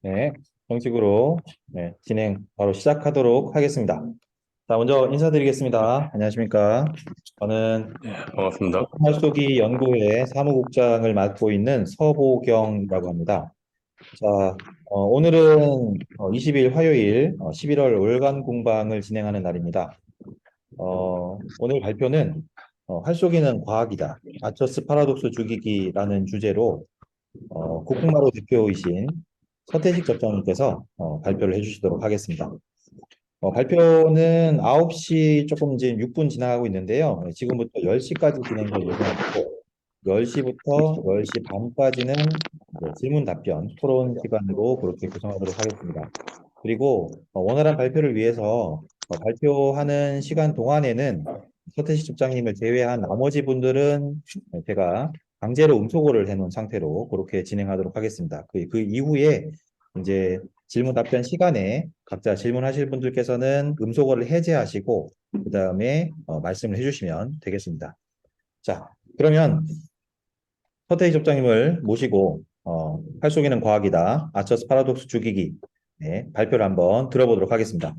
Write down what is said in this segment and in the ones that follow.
네, 정식으로 진행 바로 시작하도록 하겠습니다. 자, 먼저 인사드리겠습니다. 안녕하십니까? 저는 예, 반갑습니다. 활쏘기 연구회 사무국장을 맡고 있는 서보경이라고 합니다. 자, 오늘은 20일 화요일 11월 월간 공방을 진행하는 날입니다. 오늘 발표는 활쏘기는 과학이다. 아처스 파라독스 죽이기라는 주제로 고국마루 대표이신 서태식 접장님께서 발표를 해주시도록 하겠습니다. 발표는 9시 조금 이제 6분 지나가고 있는데요. 지금부터 10시까지 진행될 예정이고 10시부터 10시 반까지는 질문 답변, 토론 시간으로 그렇게 구성하도록 하겠습니다. 그리고 원활한 발표를 위해서 발표하는 시간 동안에는 서태식 집장님을 제외한 나머지 분들은 제가 강제로 음소거를 해놓은 상태로 그렇게 진행하도록 하겠습니다. 그 이후에 이제 질문 답변 시간에 각자 질문하실 분들께서는 음소거를 해제하시고 그 다음에 말씀을 해주시면 되겠습니다. 자, 그러면 서태희 접장님을 모시고 활쏘기는 과학이다. 아처스 파라독스 죽이기 발표를 한번 들어보도록 하겠습니다.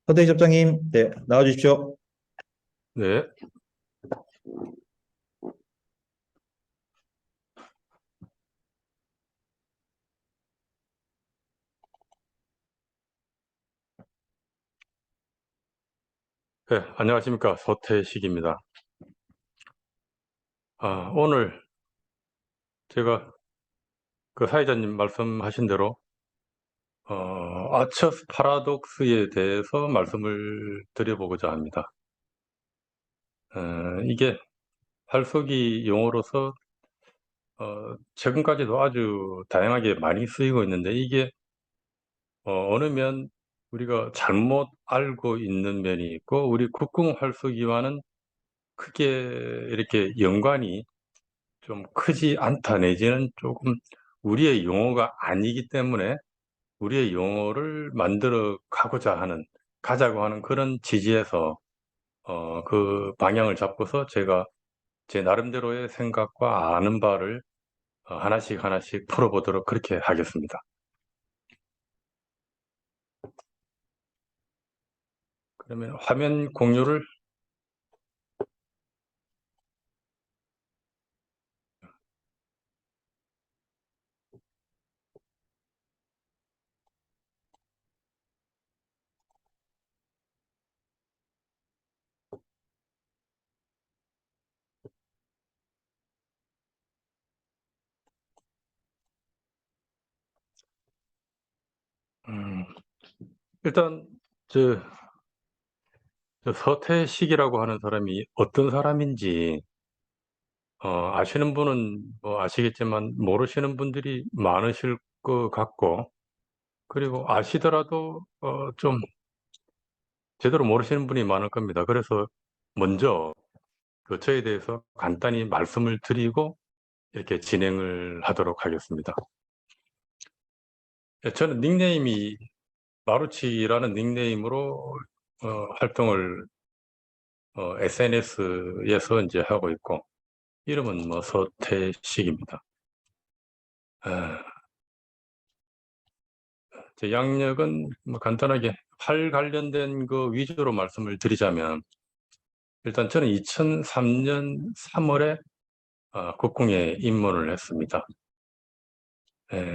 서태희 접장님, 네, 나와주십시오. 네, 네, 안녕하십니까. 서태식입니다. 오늘 제가 그 사회자님 말씀하신 대로 아처스 파라독스에 대해서 말씀을 드려보고자 합니다. 이게 활쏘기 용어로서 최근까지도 아주 다양하게 많이 쓰이고 있는데 이게 어느 면 우리가 잘못 알고 있는 면이 있고 우리 국궁 활쏘기와는 크게 이렇게 연관이 좀 크지 않다 내지는 조금 우리의 용어가 아니기 때문에 우리의 용어를 만들어 가자고 하는 그런 취지에서 그 방향을 잡고서 제가 제 나름대로의 생각과 아는 바를 하나씩 하나씩 풀어보도록 그렇게 하겠습니다. 그러면 화면 공유를 음, 일단 저, 저 서태식이라고 하는 사람이 어떤 사람인지 아시는 분은 뭐 아시겠지만 모르시는 분들이 많으실 것 같고 그리고 아시더라도 좀 제대로 모르시는 분이 많을 겁니다. 그래서 먼저 그 저에 대해서 간단히 말씀을 드리고 이렇게 진행을 하도록 하겠습니다. 저는 닉네임이 마루치라는 닉네임으로 활동을 SNS에서 이제 하고 있고 이름은 뭐 서태식입니다. 제 양력은 뭐 간단하게 활 관련된 거 위주로 말씀을 드리자면 일단 저는 2003년 3월에 국궁에 입문을 했습니다.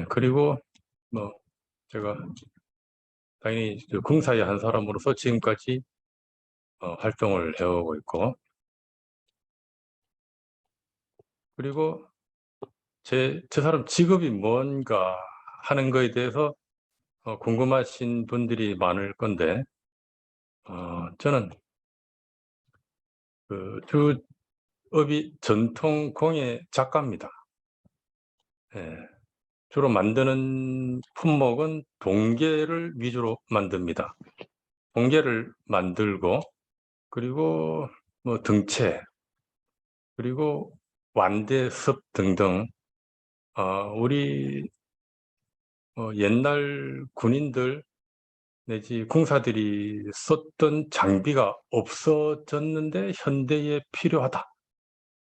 그리고 뭐 제가 당연히 그 궁사의 한 사람으로서 지금까지 활동을 해오고 있고 그리고 저 사람 직업이 뭔가 하는 거에 대해서 궁금하신 분들이 많을 건데 저는 그 주업이 전통 공예 작가입니다. 주로 만드는 품목은 동계를 위주로 만듭니다. 동계를 만들고 그리고 뭐 등체 그리고 완대섭 등등 우리 옛날 군인들 내지 궁사들이 썼던 장비가 없어졌는데 현대에 필요하다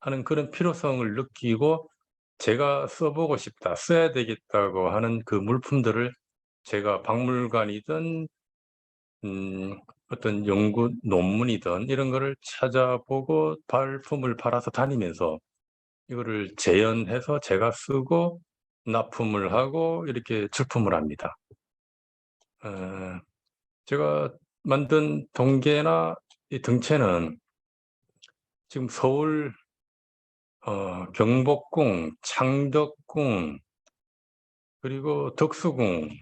하는 그런 필요성을 느끼고 제가 써보고 싶다, 써야 되겠다고 하는 그 물품들을 제가 박물관이든 어떤 연구 논문이든 이런 거를 찾아보고 발품을 팔아서 다니면서 이거를 재현해서 제가 쓰고 납품을 하고 이렇게 출품을 합니다. 제가 만든 동계나 이 등체는 지금 서울 경복궁, 창덕궁, 그리고 덕수궁에서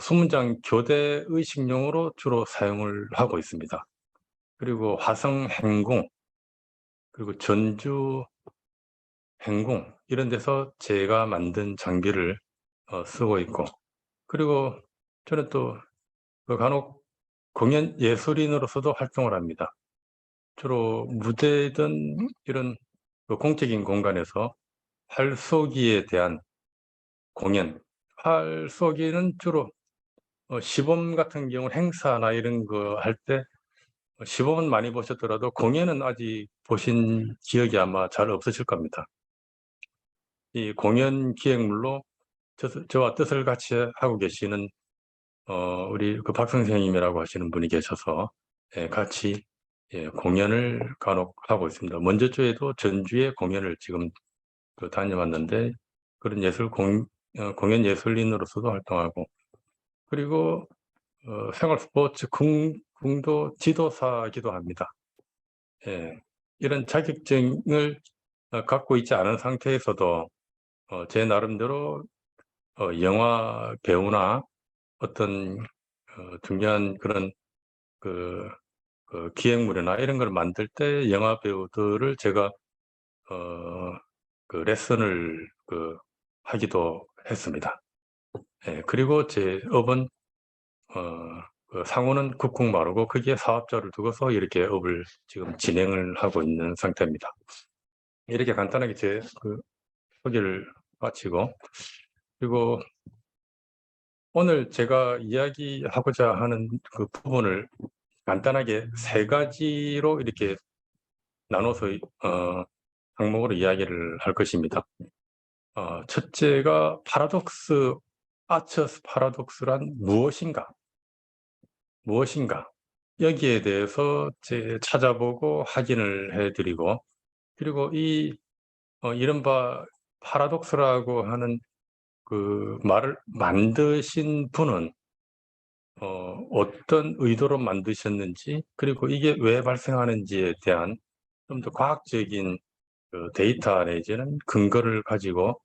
수문장 교대 의식용으로 주로 사용을 하고 있습니다. 그리고 화성 행궁, 그리고 전주 행궁 이런 데서 제가 만든 장비를 쓰고 있고, 그리고 저는 또 간혹 공연 예술인으로서도 활동을 합니다. 주로 무대든 이런 공적인 공간에서 활쏘기에 대한 공연, 활쏘기는 주로 시범 같은 경우는 행사나 이런 거 할 때 시범은 많이 보셨더라도 공연은 아직 보신 기억이 아마 잘 없으실 겁니다. 이 공연 기획물로 저와 뜻을 같이 하고 계시는 우리 그 박 선생님이라고 하시는 분이 계셔서 같이 공연을 간혹 하고 있습니다. 먼저 주에도 전주에 공연을 지금 다녀왔는데, 그런 공연 예술인으로서도 활동하고, 그리고 생활 스포츠 궁도 지도사이기도 합니다. 이런 자격증을 갖고 있지 않은 상태에서도 제 나름대로 영화 배우나 어떤 중요한 그런 그 기획물이나 이런 걸 만들 때 영화 배우들을 제가 그 레슨을 하기도 했습니다. 그리고 제 업은 상호는 국궁마루고 거기에 사업자를 두고서 이렇게 업을 지금 진행을 하고 있는 상태입니다. 이렇게 간단하게 제 소개를 마치고, 그리고 오늘 제가 이야기하고자 하는 그 부분을 간단하게 세 가지로 이렇게 나눠서 항목으로 이야기를 할 것입니다. 첫째가 아처스 파라독스란 무엇인가? 여기에 대해서 찾아보고 확인을 해드리고, 그리고 이른바 파라독스라고 하는 그 말을 만드신 분은 어떤 의도로 만드셨는지, 그리고 이게 왜 발생하는지에 대한 좀 더 과학적인 데이터 내지는 근거를 가지고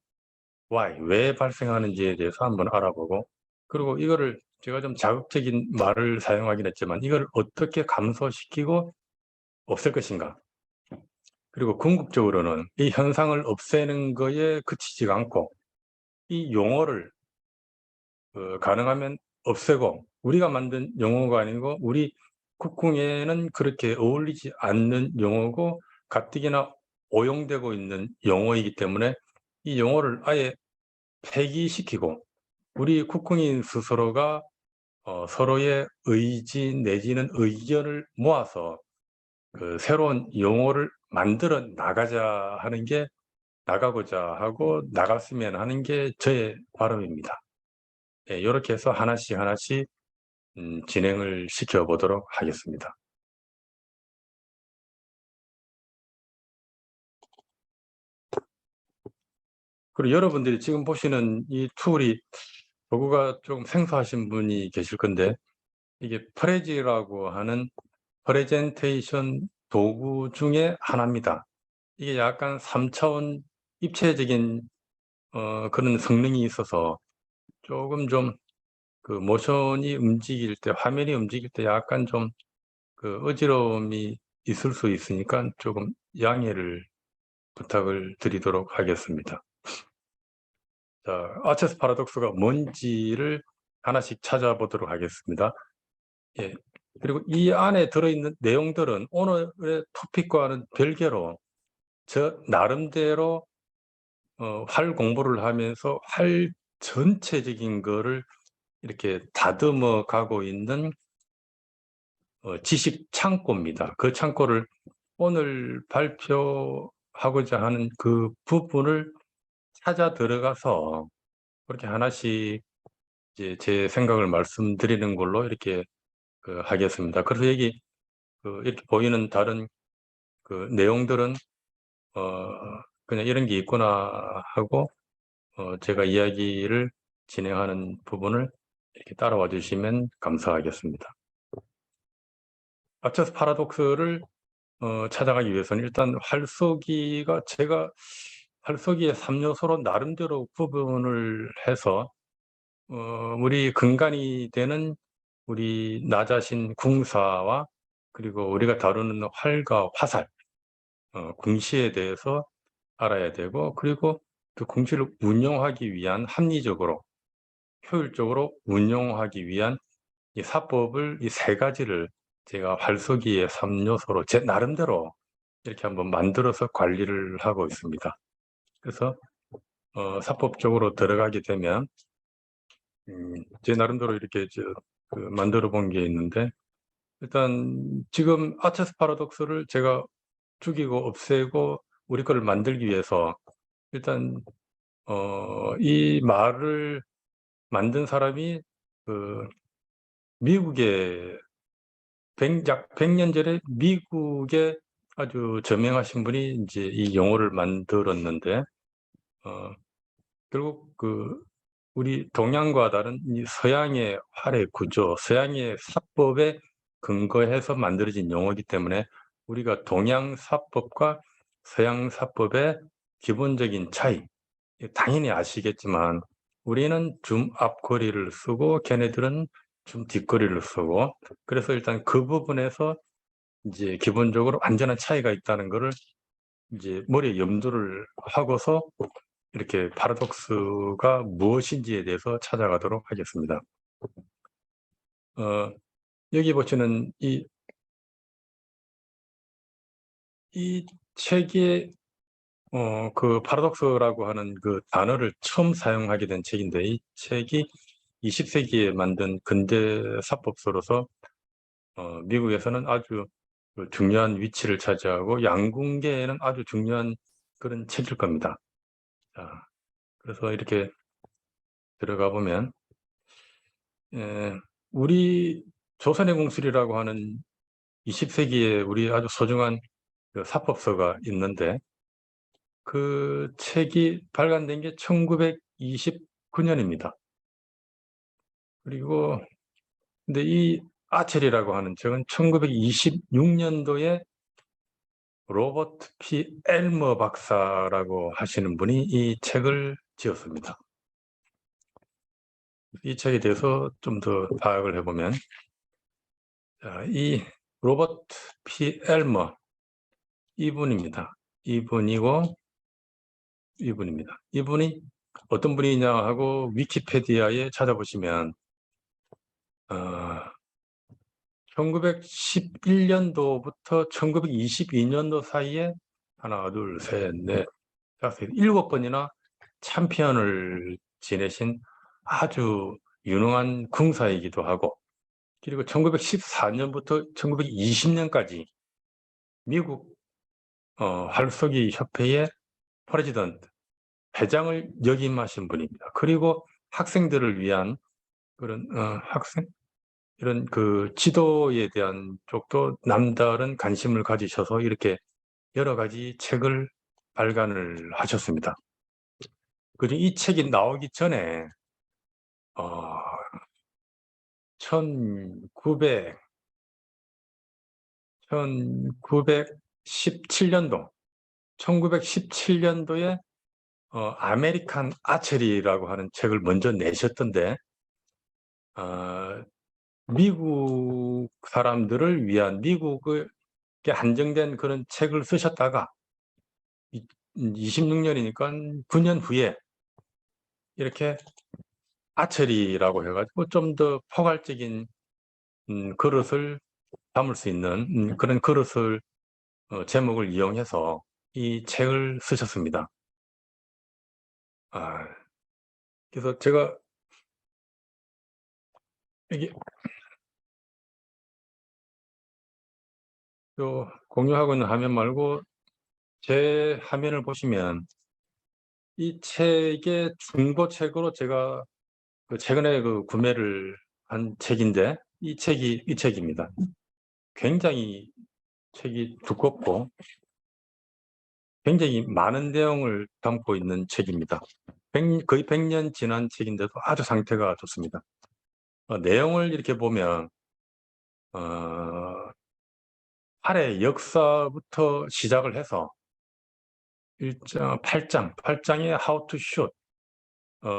왜 발생하는지에 대해서 한번 알아보고, 그리고 이거를 제가 좀 자극적인 말을 사용하긴 했지만 이걸 어떻게 감소시키고 없앨 것인가, 그리고 궁극적으로는 이 현상을 없애는 거에 그치지 않고 이 용어를 가능하면 없애고, 우리가 만든 용어가 아니고 우리 국궁에는 그렇게 어울리지 않는 용어고 가뜩이나 오용되고 있는 용어이기 때문에 이 용어를 아예 폐기시키고 우리 국궁인 스스로가 서로의 의지 내지는 의견을 모아서 새로운 용어를 만들어 나가고자 하고 나갔으면 하는 게 저의 바람입니다. 이렇게 해서 하나씩 진행을 시켜보도록 하겠습니다. 그리고 여러분들이 지금 보시는 이 툴이 도구가 좀 생소하신 분이 계실 건데, 이게 프레지라고 하는 프레젠테이션 도구 중에 하나입니다. 이게 약간 3차원 입체적인 그런 성능이 있어서 조금 좀 모션이 움직일 때, 화면이 움직일 때 약간 좀 어지러움이 있을 수 있으니까 조금 양해를 부탁을 드리도록 하겠습니다. 자, 아체스 파라독스가 뭔지를 하나씩 찾아보도록 하겠습니다. 그리고 이 안에 들어있는 내용들은 오늘의 토픽과는 별개로 저 나름대로 활 공부를 하면서 활 전체적인 거를 이렇게 다듬어 가고 있는 지식 창고입니다. 그 창고를 오늘 발표하고자 하는 그 부분을 찾아 들어가서 그렇게 하나씩 이제 제 생각을 말씀드리는 걸로 이렇게 하겠습니다. 그래서 여기 이렇게 보이는 다른 내용들은 그냥 이런 게 있구나 하고 제가 이야기를 진행하는 부분을 이렇게 따라와 주시면 감사하겠습니다. 아처스 파라독스를 찾아가기 위해서는 일단 활쏘기가 제가 활쏘기의 3요소로 나름대로 구분을 해서 우리 근간이 되는 우리 나 자신 궁사와 그리고 우리가 다루는 활과 화살, 궁시에 대해서 알아야 되고, 그리고 그 궁시를 운용하기 위한 합리적으로 효율적으로 운용하기 위한 이 사법을 이 세 가지를 제가 활쏘기의 3요소로 제 나름대로 이렇게 한번 만들어서 관리를 하고 있습니다. 그래서 사법적으로 들어가게 되면 제 나름대로 이렇게 만들어 본 게 있는데, 일단 지금 아체스 파라독스를 제가 죽이고 없애고 우리 거를 만들기 위해서 일단 이 말을 만든 사람이 미국의 약 100년 전에 미국의 아주 저명하신 분이 이제 이 용어를 만들었는데, 결국 우리 동양과 다른 이 서양의 활의 구조, 서양의 사법에 근거해서 만들어진 용어이기 때문에 우리가 동양 사법과 서양 사법의 기본적인 차이, 당연히 아시겠지만 우리는 줌 앞거리를 쓰고 걔네들은 줌 뒷거리를 쓰고, 그래서 일단 그 부분에서 이제 기본적으로 완전한 차이가 있다는 거를 이제 머리에 염두를 하고서 이렇게 파라독스가 무엇인지에 대해서 찾아가도록 하겠습니다. 여기 보시는 이 책의 그 파라독스라고 하는 그 단어를 처음 사용하게 된 책인데, 이 책이 20세기에 만든 근대 사법서로서 미국에서는 아주 중요한 위치를 차지하고 양궁계에는 아주 중요한 그런 책일 겁니다. 자, 그래서 이렇게 들어가 보면 우리 조선의 공술이라고 하는 20세기에 우리 아주 소중한 그 사법서가 있는데, 그 책이 발간된 게 1929년입니다. 그리고 근데 이 아첼이라고 하는 책은 1926년도에 로버트 P. 엘머 박사라고 하시는 분이 이 책을 지었습니다. 이 책에 대해서 좀 더 파악을 해보면, 이 로버트 P. 엘머 이분입니다. 이분이고 이분입니다. 이분이 어떤 분이냐 하고 위키페디아에 찾아보시면 1911년도부터 1922년도 사이에 하나, 둘, 셋, 넷, 다섯, 일곱 번이나 챔피언을 지내신 아주 유능한 궁사이기도 하고, 그리고 1914년부터 1920년까지 미국 활쏘기 협회의 프레지던트, 회장을 역임하신 분입니다. 그리고 학생들을 위한 그런 이런 그 지도에 대한 쪽도 남다른 관심을 가지셔서 이렇게 여러 가지 책을 발간을 하셨습니다. 그리고 이 책이 나오기 전에 1917년도에 아메리칸 아처리라고 하는 책을 먼저 내셨던데, 미국 사람들을 위한 미국에 한정된 그런 책을 쓰셨다가 26년이니까 9년 후에 이렇게 아처리라고 해가지고 좀 더 포괄적인 그릇을 담을 수 있는 그런 그릇을 제목을 이용해서 이 책을 쓰셨습니다. 그래서 제가 여기 또 공유하고 있는 화면 말고 제 화면을 보시면 이 책의 중고책으로 제가 최근에 구매를 한 책인데 이 책입니다. 굉장히 책이 두껍고 굉장히 많은 내용을 담고 있는 책입니다. 거의 100년 지난 책인데도 아주 상태가 좋습니다. 내용을 이렇게 보면 어, 팔의 역사부터 시작을 해서 8장의 How to Shoot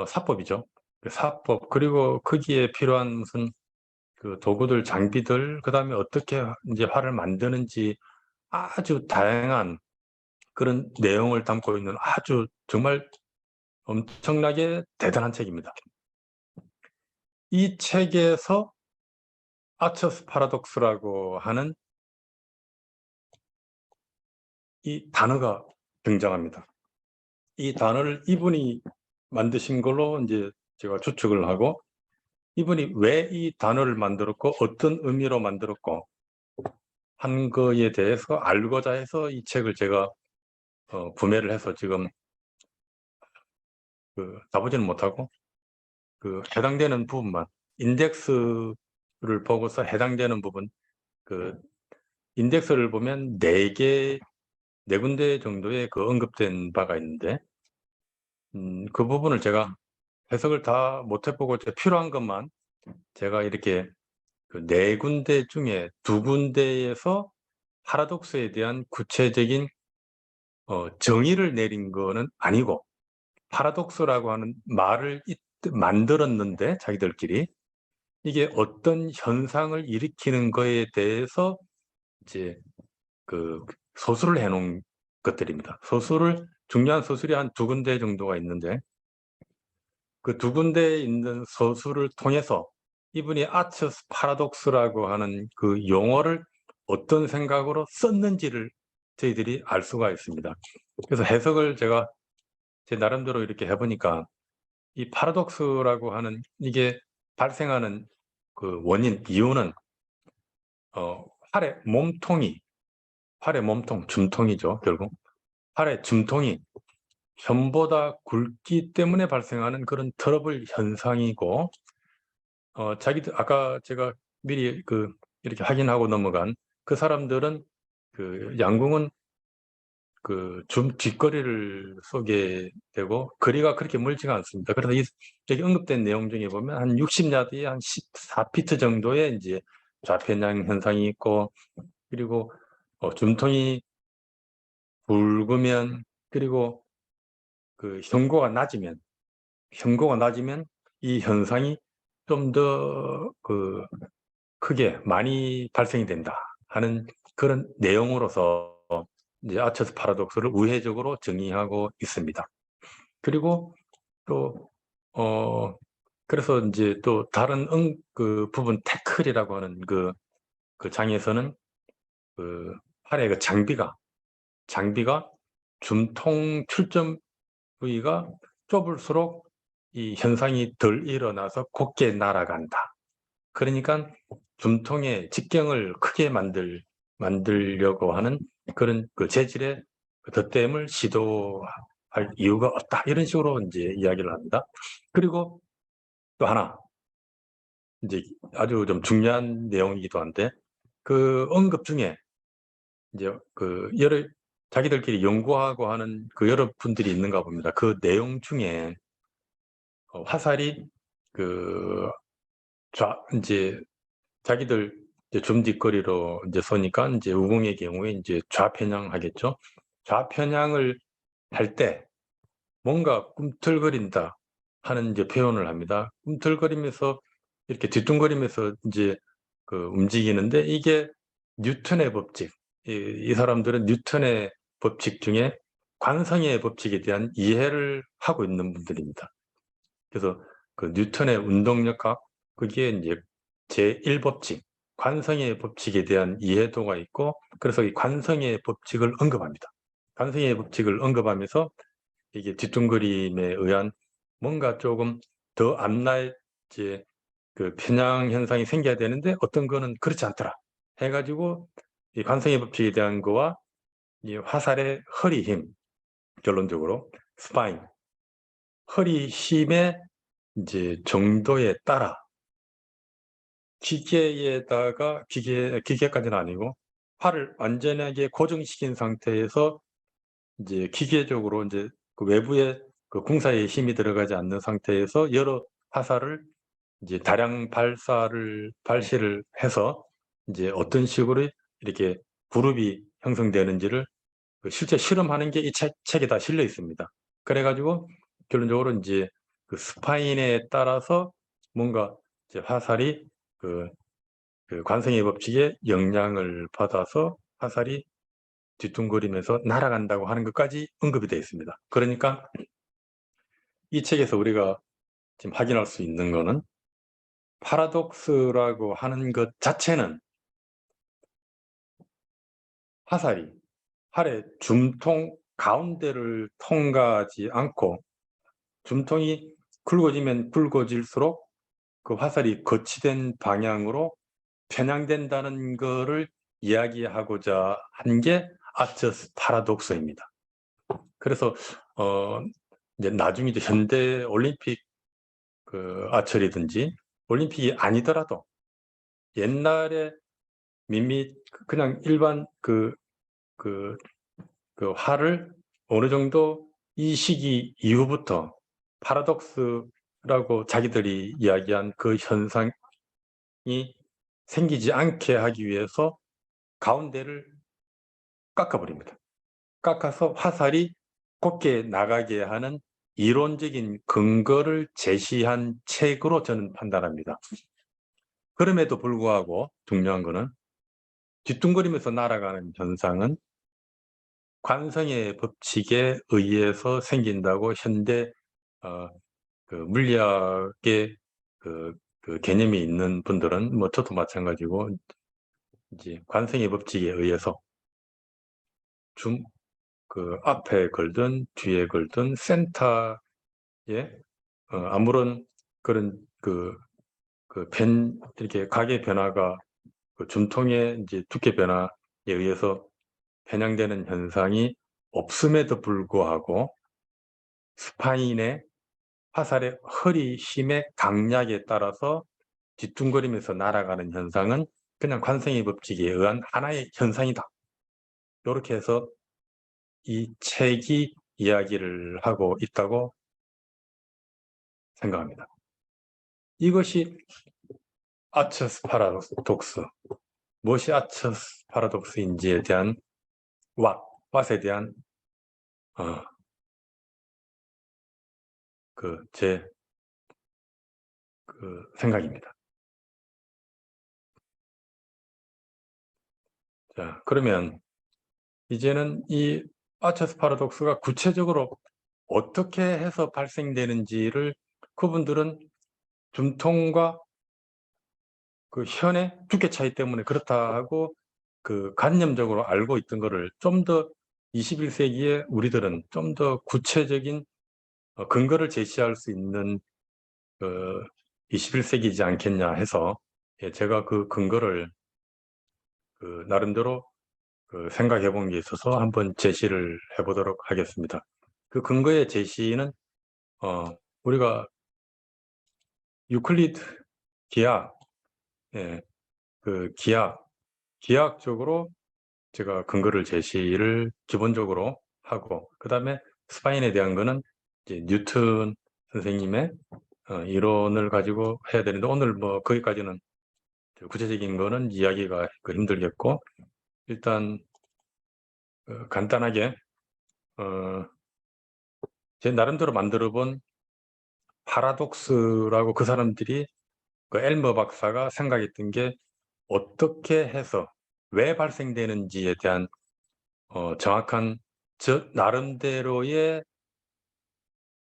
사법이죠. 사법 그리고 거기에 필요한 무슨 도구들, 장비들, 그다음에 어떻게 이제 활을 만드는지 아주 다양한 그런 내용을 담고 있는 아주 정말 엄청나게 대단한 책입니다. 이 책에서 아처스 파라독스라고 하는 이 단어가 등장합니다. 이 단어를 이분이 만드신 걸로 이제 제가 추측을 하고 이분이 왜 이 단어를 만들었고 어떤 의미로 만들었고 한 거에 대해서 알고자 해서 이 책을 제가 구매를 해서 지금 다 보지는 못하고 해당되는 부분만 인덱스를 보고서 해당되는 부분 인덱스를 보면 네 군데 정도의 언급된 바가 있는데 그 부분을 제가 해석을 다 못 해보고 필요한 것만 제가 이렇게 네 군데 중에 두 군데에서 파라독스에 대한 구체적인 정의를 내린 거는 아니고 파라독스라고 하는 말을 만들었는데 자기들끼리 이게 어떤 현상을 일으키는 거에 대해서 이제 소술을 해놓은 것들입니다. 중요한 소술이 한 두 군데 정도가 있는데 그 두 군데에 있는 소술을 통해서 이분이 아처스 파라독스라고 하는 그 용어를 어떤 생각으로 썼는지를 저희들이 알 수가 있습니다. 그래서 해석을 제가 제 나름대로 이렇게 해보니까 이 파라독스라고 하는 이게 발생하는 원인, 이유는 팔의 몸통, 줌통이죠, 결국. 팔의 줌통이 현보다 굵기 때문에 발생하는 그런 트러블 현상이고, 자기들, 아까 제가 미리 이렇게 확인하고 넘어간 그 사람들은 양궁은 줌 뒷거리를 쏘게 되고, 거리가 그렇게 멀지가 않습니다. 그래서 여기 언급된 내용 중에 보면 한 60야드에 한 14피트 정도의 이제 좌편향 현상이 있고, 그리고 줌통이 굵으면, 그리고 현고가 낮으면 이 현상이 좀 더 크게 많이 발생이 된다 하는 그런 내용으로서 이제 아처스 파라독스를 우회적으로 정의하고 있습니다. 그리고 또 그래서 이제 또 다른 부분 태클이라고 하는 그 장에서는 팔의 장비가 줌통 출점 부위가 좁을수록 이 현상이 덜 일어나서 곧게 날아간다. 그러니까 줌통의 직경을 크게 만들려고 하는 그런 재질의 덧댐을 시도할 이유가 없다. 이런 식으로 이제 이야기를 합니다. 그리고 또 하나, 이제 아주 좀 중요한 내용이기도 한데, 언급 중에 이제 자기들끼리 연구하고 하는 여러 분들이 있는가 봅니다. 그 내용 중에 화살이 이제 자기들 이제 줌 뒷거리로 이제 쏘니까 이제 우궁의 경우에 이제 좌편향하겠죠. 좌편향을 할 때 뭔가 꿈틀거린다 하는 이제 표현을 합니다. 꿈틀거리면서 이렇게 뒤뚱거리면서 이제 움직이는데 이게 뉴턴의 법칙. 이 사람들은 뉴턴의 법칙 중에 관성의 법칙에 대한 이해를 하고 있는 분들입니다. 그래서 뉴턴의 운동력학, 그게 이제 제1법칙, 관성의 법칙에 대한 이해도가 있고, 그래서 이 관성의 법칙을 언급합니다. 관성의 법칙을 언급하면서 이게 뒤뚱거림에 의한 뭔가 조금 더 앞날 이제 편향 현상이 생겨야 되는데 어떤 거는 그렇지 않더라 해가지고 이 관성의 법칙에 대한 거와 이 화살의 허리 힘, 결론적으로 스파인, 허리 힘의 이제 정도에 따라 기계까지는 아니고 팔을 완전하게 고정시킨 상태에서 이제 기계적으로 이제 그 외부에 그 궁사에 힘이 들어가지 않는 상태에서 여러 화살을 이제 다량 발시를 해서 이제 어떤 식으로 이렇게 그룹이 형성되는지를 그 실제 실험하는 게 이 책에 다 실려 있습니다. 그래가지고 결론적으로 이제 그 스파인에 따라서 뭔가 이제 화살이 그 관성의 법칙에 영향을 받아서 화살이 뒤뚱거리면서 날아간다고 하는 것까지 언급이 되어 있습니다. 그러니까 이 책에서 우리가 지금 확인할 수 있는 거는 파라독스라고 하는 것 자체는 화살이 활의 줌통 가운데를 통과하지 않고 줌통이 굵어지면 굵어질수록 그 화살이 거치된 방향으로 편향된다는 것을 이야기하고자 한 게 아처스 파라독스입니다. 그래서 이제 나중에 이제 현대 올림픽 그 아처리든지 올림픽이 아니더라도 옛날에 밋밋 그냥 일반 그 활을 어느 정도 이 시기 이후부터 파라독스라고 자기들이 이야기한 그 현상이 생기지 않게 하기 위해서 가운데를 깎아버립니다. 깎아서 화살이 곱게 나가게 하는 이론적인 근거를 제시한 책으로 저는 판단합니다. 그럼에도 불구하고 중요한 거는 뒤뚱거리면서 날아가는 현상은 관성의 법칙에 의해서 생긴다고 현대 그 물리학의 그 개념이 있는 분들은 뭐 저도 마찬가지고 이제 관성의 법칙에 의해서 그 앞에 걸든 뒤에 걸든 센터에 아무런 그런 이렇게 각의 변화가 그 줌통의 이제 두께 변화에 의해서 편향되는 현상이 없음에도 불구하고 스파인의 화살의 허리 힘의 강약에 따라서 뒤뚱거리면서 날아가는 현상은 그냥 관성의 법칙에 의한 하나의 현상이다. 이렇게 해서 이 책이 이야기를 하고 있다고 생각합니다. 이것이 아처스 파라독스, 무엇이 아처스 파라독스인지에 대한 왓에 대한 제 생각입니다. 자, 그러면 이제는 이 아처스 파라독스가 구체적으로 어떻게 해서 발생되는지를 그분들은 줌통과 그 현의 두께 차이 때문에 그렇다 하고 그 관념적으로 알고 있던 거를 좀 더 21세기에 우리들은 좀 더 구체적인 근거를 제시할 수 있는 21세기이지 않겠냐 해서 제가 그 근거를 나름대로 생각해 본 게 있어서 한번 제시를 해보도록 하겠습니다. 그 근거의 제시는 우리가 유클리드 기하, 기하학적으로 제가 근거를 제시를 기본적으로 하고 그 다음에 스파인에 대한 거는 이제 뉴턴 선생님의 이론을 가지고 해야 되는데 오늘 뭐 거기까지는 구체적인 거는 이야기가 힘들겠고 일단 간단하게 제 나름대로 만들어 본 파라독스라고 그 사람들이 그 엘머 박사가 생각했던 게 어떻게 해서 왜 발생되는지에 대한 정확한 저 나름대로의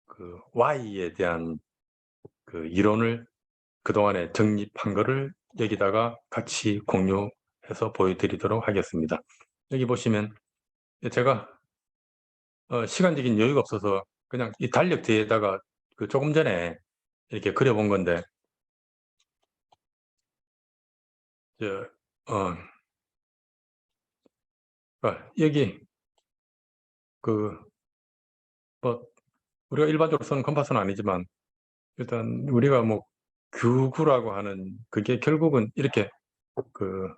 그 Y에 대한 그 이론을 그동안에 정립한 거를 여기다가 같이 공유해서 보여드리도록 하겠습니다. 여기 보시면 제가 시간적인 여유가 없어서 그냥 이 달력 뒤에다가 그 조금 전에 이렇게 그려본 건데 저, 여기 그 뭐 우리가 일반적으로 쓰는 컴파스는 아니지만 일단 우리가 뭐 규구라고 하는 그게 결국은 이렇게 그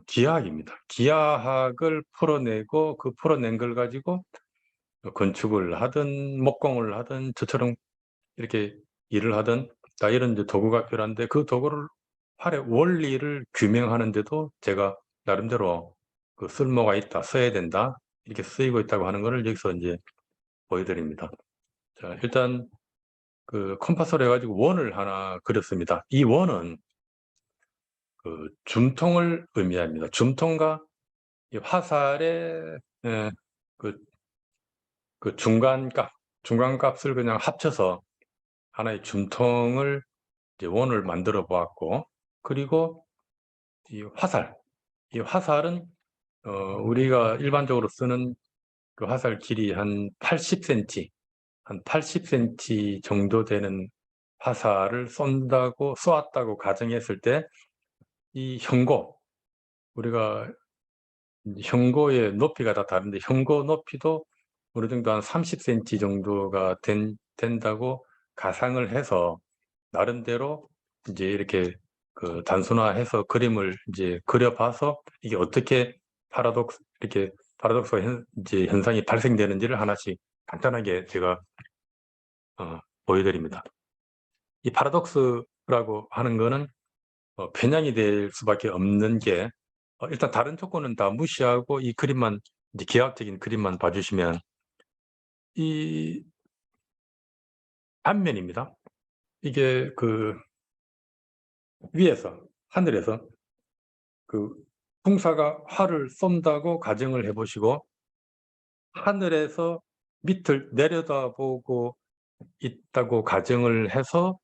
기하학입니다. 기하학을 풀어내고 그 풀어낸 걸 가지고 건축을 하든 목공을 하든 저처럼 이렇게 일을 하든 다 이런 이제 도구가 필요한데 그 도구를 활의 원리를 규명하는데도 제가 나름대로 그 쓸모가 있다, 써야 된다, 이렇게 쓰이고 있다고 하는 거를 여기서 이제 보여드립니다. 자, 일단 그 컴파스로 해가지고 원을 하나 그렸습니다. 이 원은 그 줌통을 의미합니다. 줌통과 이 화살의 그, 그 중간값을 그냥 합쳐서 하나의 줌통을 이제 원을 만들어 보았고, 그리고 이 화살은 우리가 일반적으로 쓰는 그 화살 길이 한 80cm 정도 되는 화살을 쏘았다고 가정했을 때 이 우리가 현고의 높이가 다 다른데 현고 높이도 어느 정도 한 30cm 정도가 된다고 가상을 해서 나름대로 이제 이렇게 그 단순화해서 그림을 이제 그려봐서 이게 어떻게 파라독스 이제 현상이 발생되는지를 하나씩 간단하게 제가 보여드립니다. 이 파라독스라고 하는 거는 편향이 될 수밖에 없는 게 일단 다른 조건은 다 무시하고 이 그림만 이제 기하학적인 그림만 봐주시면 이 단면입니다. 이게 그 하늘에서 그 풍사가 활을 쏜다고 가정을 해보시고 하늘에서 밑을 내려다보고 있다고 가정을 해서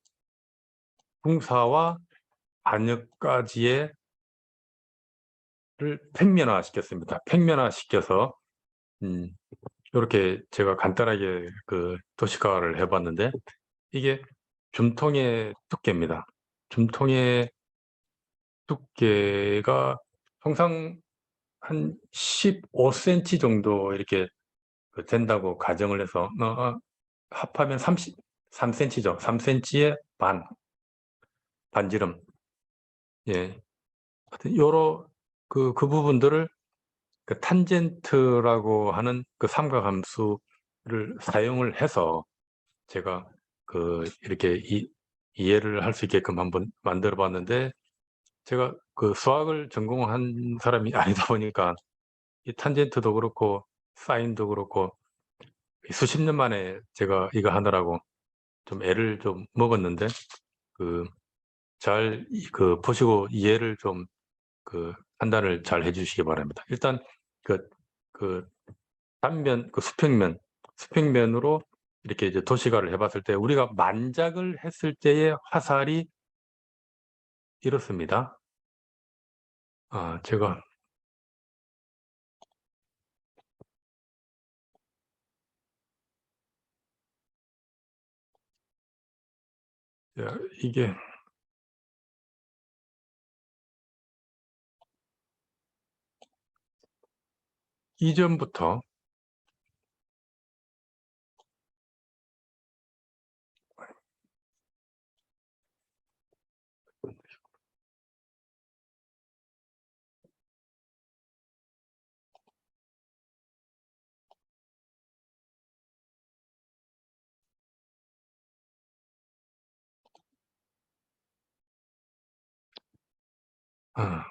풍사와 반역까지의 를 평면화시켰습니다. 평면화시켜서 이렇게 제가 간단하게 그 도시가를 해봤는데 이게 줌통의 두께입니다. 줌통의 두께가 통상 한 15cm 정도 이렇게 된다고 가정을 해서 합하면 33cm죠. 3cm의 반지름. 예. 하여튼 요런 그 부분들을 그 탄젠트라고 하는 그 삼각함수를 사용을 해서 제가 그 이렇게 이해를 할 수 있게끔 한번 만들어 봤는데 제가 그 수학을 전공한 사람이 아니다 보니까 이 탄젠트도 그렇고 사인도 그렇고 수십 년 만에 제가 이거 하느라고 좀 애를 좀 먹었는데 그 잘 보시고 이해를 좀 판단을 잘 해주시기 바랍니다. 일단 그 단면, 수평면으로 이렇게 이제 도시가를 해봤을 때 우리가 만작을 했을 때의 화살이 이렇습니다. 제가 이게 이전부터 아,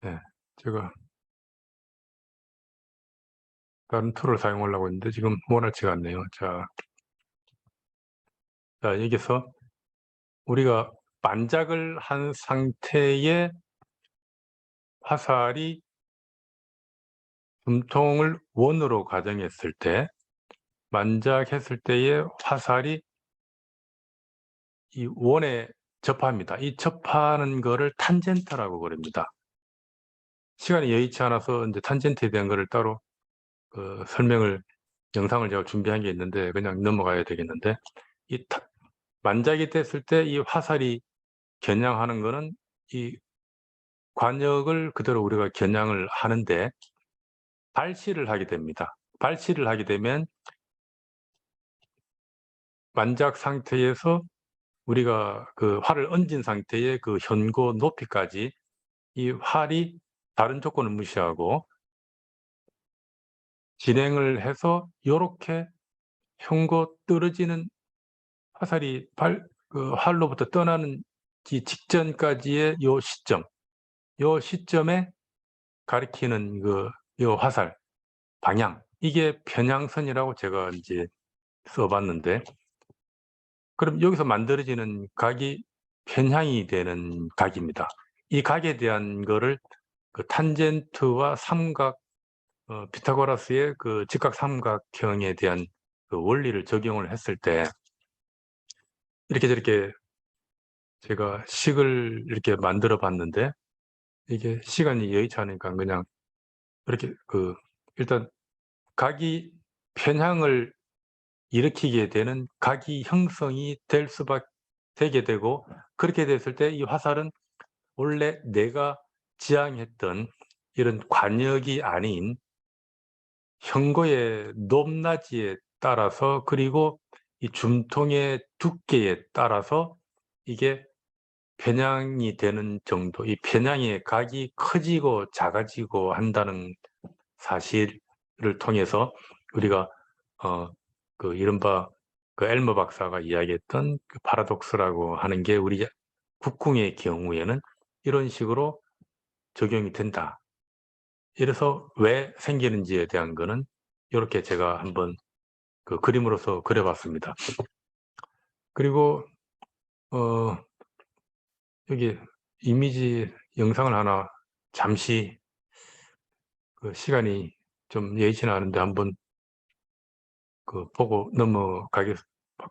네, 제가 다른 툴을 사용하려고 했는데 지금 원활치가 않네요. 자, 여기서 우리가 만작을 한 상태의 화살이 줌통을 원으로 가정했을 때 만작했을 때의 화살이 이 원에 접합니다. 이 접하는 거를 탄젠트라고 그럽니다. 시간이 여의치 않아서 이제 탄젠트에 대한 거를 따로 영상을 제가 준비한 게 있는데 그냥 넘어가야 되겠는데 이 만작이 됐을 때 이 화살이 겨냥하는 거는 이 관역을 그대로 우리가 겨냥을 하는데 발시를 하게 됩니다. 발치를 하게 되면 만작 상태에서 우리가 그 활을 얹은 상태의 그 현고 높이까지 이 활이 다른 조건을 무시하고 진행을 해서 요렇게 현고 떨어지는 화살이 그 활로부터 떠나는 기 직전까지의 요 시점에 가리키는 요 화살 방향, 이게 편향선이라고 제가 이제 써봤는데, 그럼 여기서 만들어지는 각이 편향이 되는 각입니다. 이 각에 대한 거를 그 탄젠트와 삼각, 피타고라스의 그 직각 삼각형에 대한 그 원리를 적용을 했을 때 이렇게 저렇게 제가 식을 이렇게 만들어 봤는데, 이게 시간이 여의치 않으니까 그냥 이렇게 일단 각이 편향을 일으키게 되는 각이 형성이 되게 되고, 그렇게 됐을 때 이 화살은 원래 내가 지향했던 이런 관역이 아닌 현고의 높낮이에 따라서, 그리고 이 줌통의 두께에 따라서 이게 편향이 되는 정도, 이 편향의 각이 커지고 작아지고 한다는 사실을 통해서 우리가 이른바 그 엘머 박사가 이야기했던 그 파라독스라고 하는 게 우리 국궁의 경우에는 이런 식으로 적용이 된다. 이래서 왜 생기는지에 대한 거는 이렇게 제가 한번 그 그림으로서 그려봤습니다. 그리고 여기 이미지 영상을 하나 잠시 그 시간이 좀 여의치는 않은데 한번 보고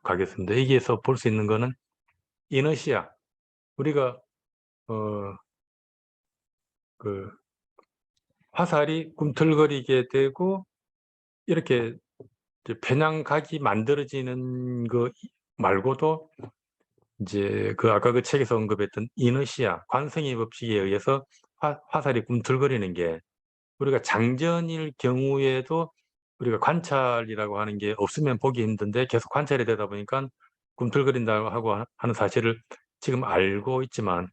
가겠습니다. 여기에서 볼 수 있는 거는 이너시아. 우리가 어, 그 화살이 꿈틀거리게 되고 이렇게 이제 편향각이 만들어지는 거 말고도 이제 아까 그 책에서 언급했던 이너시아, 관성의 법칙에 의해서 화살이 꿈틀거리는 게, 우리가 장전일 경우에도 우리가 관찰이라고 하는 게 없으면 보기 힘든데 계속 관찰이 되다 보니까 꿈틀거린다고 하고 하는 사실을 지금 알고 있지만,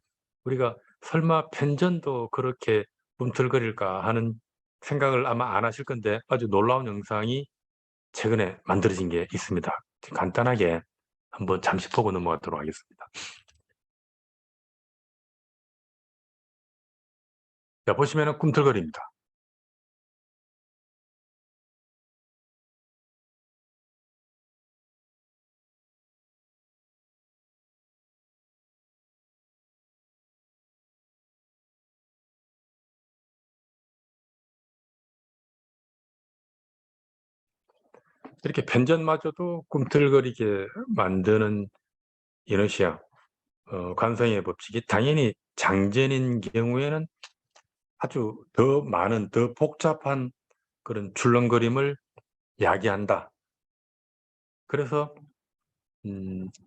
우리가 설마 편전도 그렇게 꿈틀거릴까 하는 생각을 아마 안 하실 건데, 아주 놀라운 영상이 최근에 만들어진 게 있습니다. 간단하게 한번 잠시 보고 넘어가도록 하겠습니다. 자, 보시면은 꿈틀거립니다. 이렇게 편전마저도 꿈틀거리게 만드는 이너시아, 관성의 법칙이 당연히 장전인 경우에는 아주 더 많은, 더 복잡한 그런 출렁거림을 야기한다. 그래서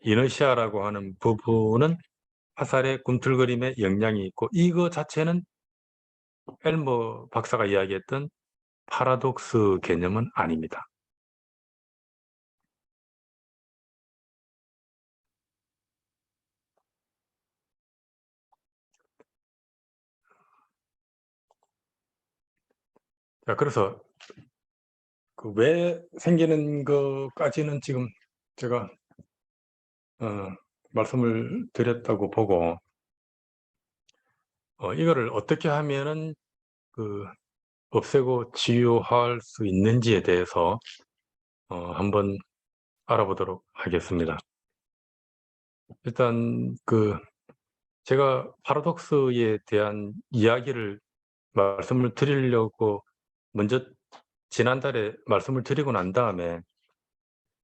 이너시아라고 하는 부분은 화살의 꿈틀거림에 영향이 있고, 이거 자체는 엘머 박사가 이야기했던 파라독스 개념은 아닙니다. 자, 그래서 왜 생기는 것까지는 지금 제가 말씀을 드렸다고 보고, 이거를 어떻게 하면은 없애고 치유할 수 있는지에 대해서 한번 알아보도록 하겠습니다. 일단 제가 파라독스에 대한 이야기를 말씀을 드리려고 먼저 지난달에 말씀을 드리고 난 다음에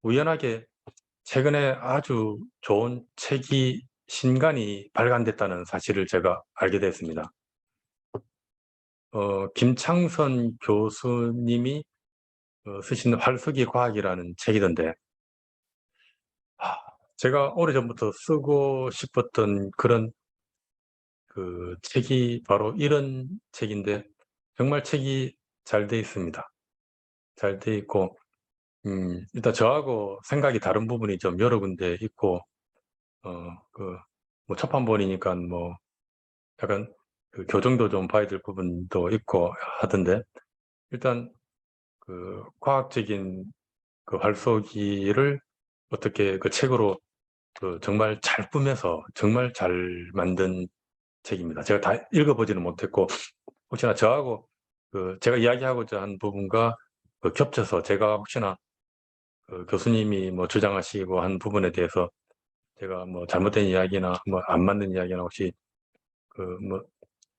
우연하게 최근에 아주 좋은 책이 신간이 발간됐다는 사실을 제가 알게 됐습니다. 김창선 교수님이 쓰신 활쏘기 과학이라는 책이던데, 제가 오래전부터 쓰고 싶었던 그런 책이 바로 이런 책인데, 정말 책이 잘 돼 있습니다. 잘 돼 있고, 일단 저하고 생각이 다른 부분이 좀 여러 군데 있고, 뭐 첫 판본이니까 뭐 약간 그 교정도 좀 봐야 될 부분도 있고 하던데, 일단 그 과학적인 그 활쏘기를 어떻게 그 책으로 그 정말 잘 꾸며서 정말 잘 만든 책입니다. 제가 다 읽어보지는 못했고, 혹시나 저하고 그 제가 이야기하고자 한 부분과 그 겹쳐서 제가 혹시나 그 교수님이 뭐 주장하시고 한 부분에 대해서 제가 뭐 잘못된 이야기나 뭐 안 맞는 이야기나 혹시 그 뭐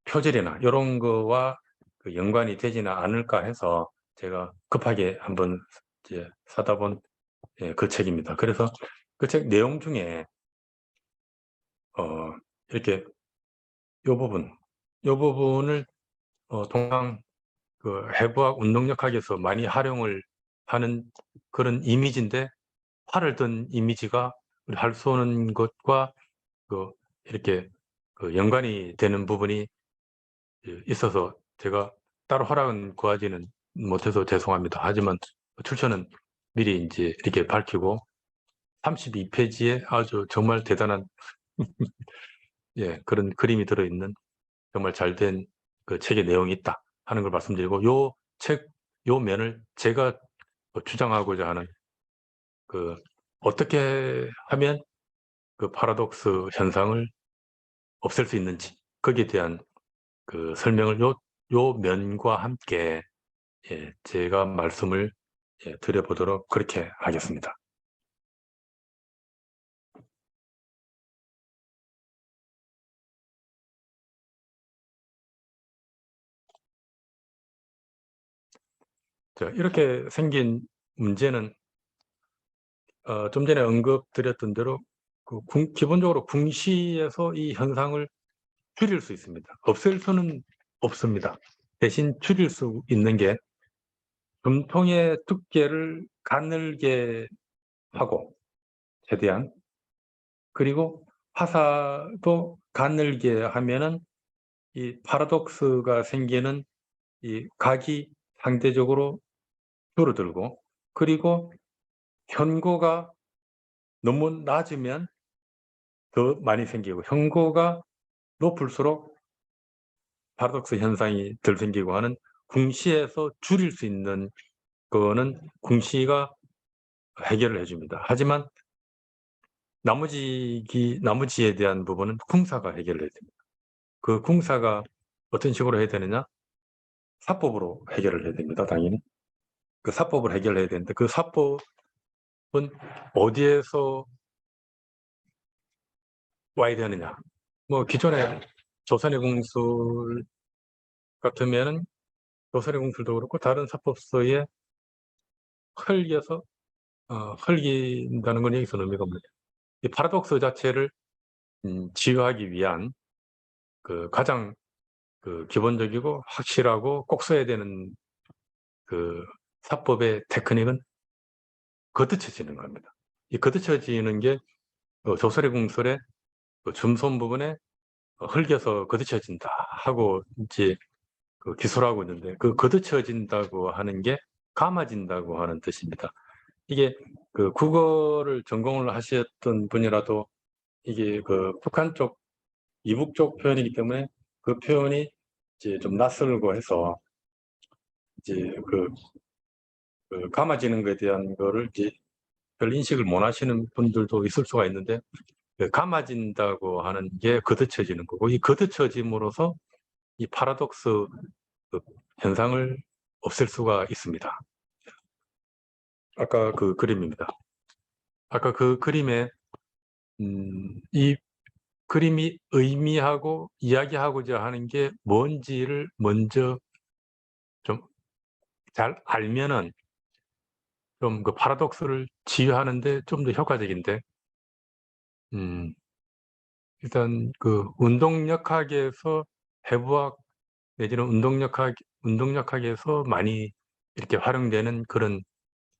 표절이나 이런 거와 그 연관이 되지는 않을까 해서 제가 급하게 한번 이제 사다 본 그 책입니다. 그래서 그 책 내용 중에 이렇게 요 부분을 동양 그 해부학 운동역학에서 많이 활용을 하는 그런 이미지인데, 활을 든 이미지가 우리 할 쏘는 것과 그 이렇게 그 연관이 되는 부분이 있어서 제가 따로 허락은 구하지는 못해서 죄송합니다. 하지만 출처는 미리 이제 이렇게 밝히고, 32페이지에 아주 정말 대단한 그런 그림이 들어있는 정말 잘 된 그 책의 내용이 있다 하는 걸 말씀드리고, 요 면을 제가 주장하고자 하는 그 어떻게 하면 그 파라독스 현상을 없앨 수 있는지, 거기에 대한 그 설명을 요 면과 함께 제가 말씀을 드려보도록 그렇게 하겠습니다. 자, 이렇게 생긴 문제는 좀 전에 언급드렸던 대로 기본적으로 궁시에서 이 현상을 줄일 수 있습니다. 없앨 수는 없습니다. 대신 줄일 수 있는 게 금통의 두께를 가늘게 하고, 최대한, 그리고 화사도 가늘게 하면은 이 파라독스가 생기는 이 각이 상대적으로 줄어들고, 그리고 현고가 너무 낮으면 더 많이 생기고, 현고가 높을수록 파라독스 현상이 덜 생기고 하는, 궁시에서 줄일 수 있는 거는 궁시가 해결을 해줍니다. 하지만 나머지에 대한 부분은 궁사가 해결을 해야 됩니다. 그 궁사가 어떤 식으로 해야 되느냐? 사법으로 해결을 해야 됩니다. 당연히. 그 사법을 해결해야 되는데, 그 사법은 어디에서 와야 되느냐? 뭐 기존의 조선의 공술 같으면은 조선의 공술도 그렇고 다른 사법서에 헐겨서 헐긴다는 건 여기서 의미가 없는, 이 파라독스 자체를 치유하기 위한 그 가장 그 기본적이고 확실하고 꼭 써야 되는 그 사법의 테크닉은 걷어쳐지는 겁니다. 이 걷어쳐지는 게 조설의 공설의 그 줌손 부분에 헐겨서 걷어쳐진다 하고 이제 그 기술하고 있는데, 그 걷어쳐진다고 하는 게 감아진다고 하는 뜻입니다. 이게 그 국어를 전공을 하셨던 분이라도 이게 그 북한 쪽, 이북 쪽 표현이기 때문에 그 표현이 이제 좀 낯설고 해서 이제 그 감아지는 것에 대한 거를 이제 별 인식을 못 하시는 분들도 있을 수가 있는데, 그 감아진다고 하는 게 걷어쳐지는 거고, 이 걷어쳐짐으로써 이 파라독스 그 현상을 없앨 수가 있습니다. 아까 그 그림입니다. 아까 그 그림에 이 그림이 의미하고 이야기하고자 하는 게 뭔지를 먼저 좀 잘 알면은 좀 그 파라독스를 치유하는데 좀 더 효과적인데, 음, 일단 그 운동역학에서 해부학 내지는 운동역학에서 많이 이렇게 활용되는 그런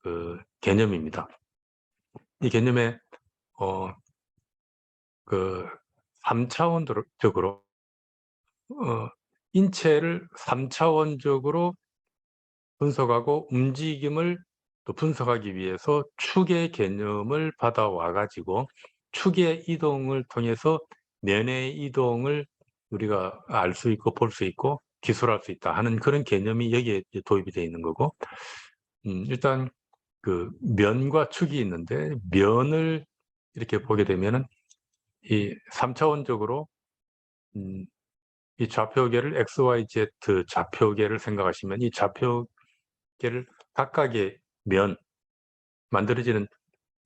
그 개념입니다. 이 개념에 어, 그 3차원적으로 인체를 3차원적으로 분석하고 움직임을 또 분석하기 위해서 축의 개념을 받아와 가지고 축의 이동을 통해서 면의 이동을 우리가 알 수 있고 볼 수 있고 기술할 수 있다 하는 그런 개념이 여기에 이제 도입이 되어 있는 거고, 일단 그 면과 축이 있는데, 면을 이렇게 보게 되면은 이 3차원적으로 이 좌표계를 XYZ 좌표계를 생각하시면, 이 좌표계를 각각의 면, 만들어지는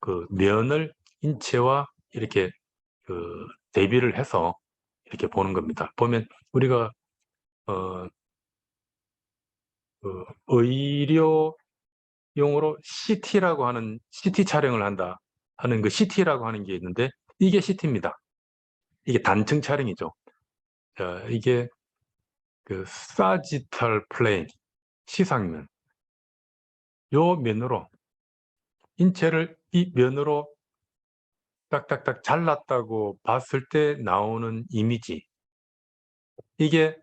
그 면을 인체와 이렇게 그 대비를 해서 이렇게 보는 겁니다. 보면 우리가 어, 그 의료용어로 CT라고 하는, CT 촬영을 한다 하는 그 CT라고 하는 게 있는데, 이게 CT입니다. 이게 단층 촬영이죠. 자, 이게 그 사지탈 플레인, 시상면, 요 면으로 인체를 이 면으로 딱딱딱 잘랐다고 봤을 때 나오는 이미지, 이게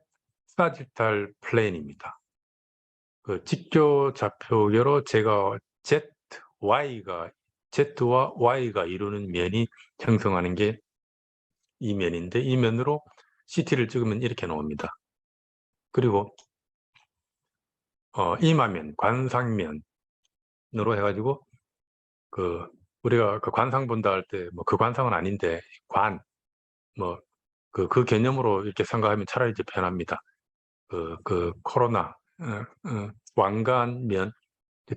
사지탈 플레인입니다. 그 직교 좌표계로 제가 Z와 Y가 이루는 면이 형성하는 게 이 면인데, 이 면으로 CT를 찍으면 이렇게 나옵니다. 그리고 이마면, 관상면으로 해가지고 그 우리가 그 관상 본다 할 때 뭐 그 관상은 아닌데 뭐 그 개념으로 이렇게 생각하면 차라리 이제 편합니다. 그 코로나 왕관면,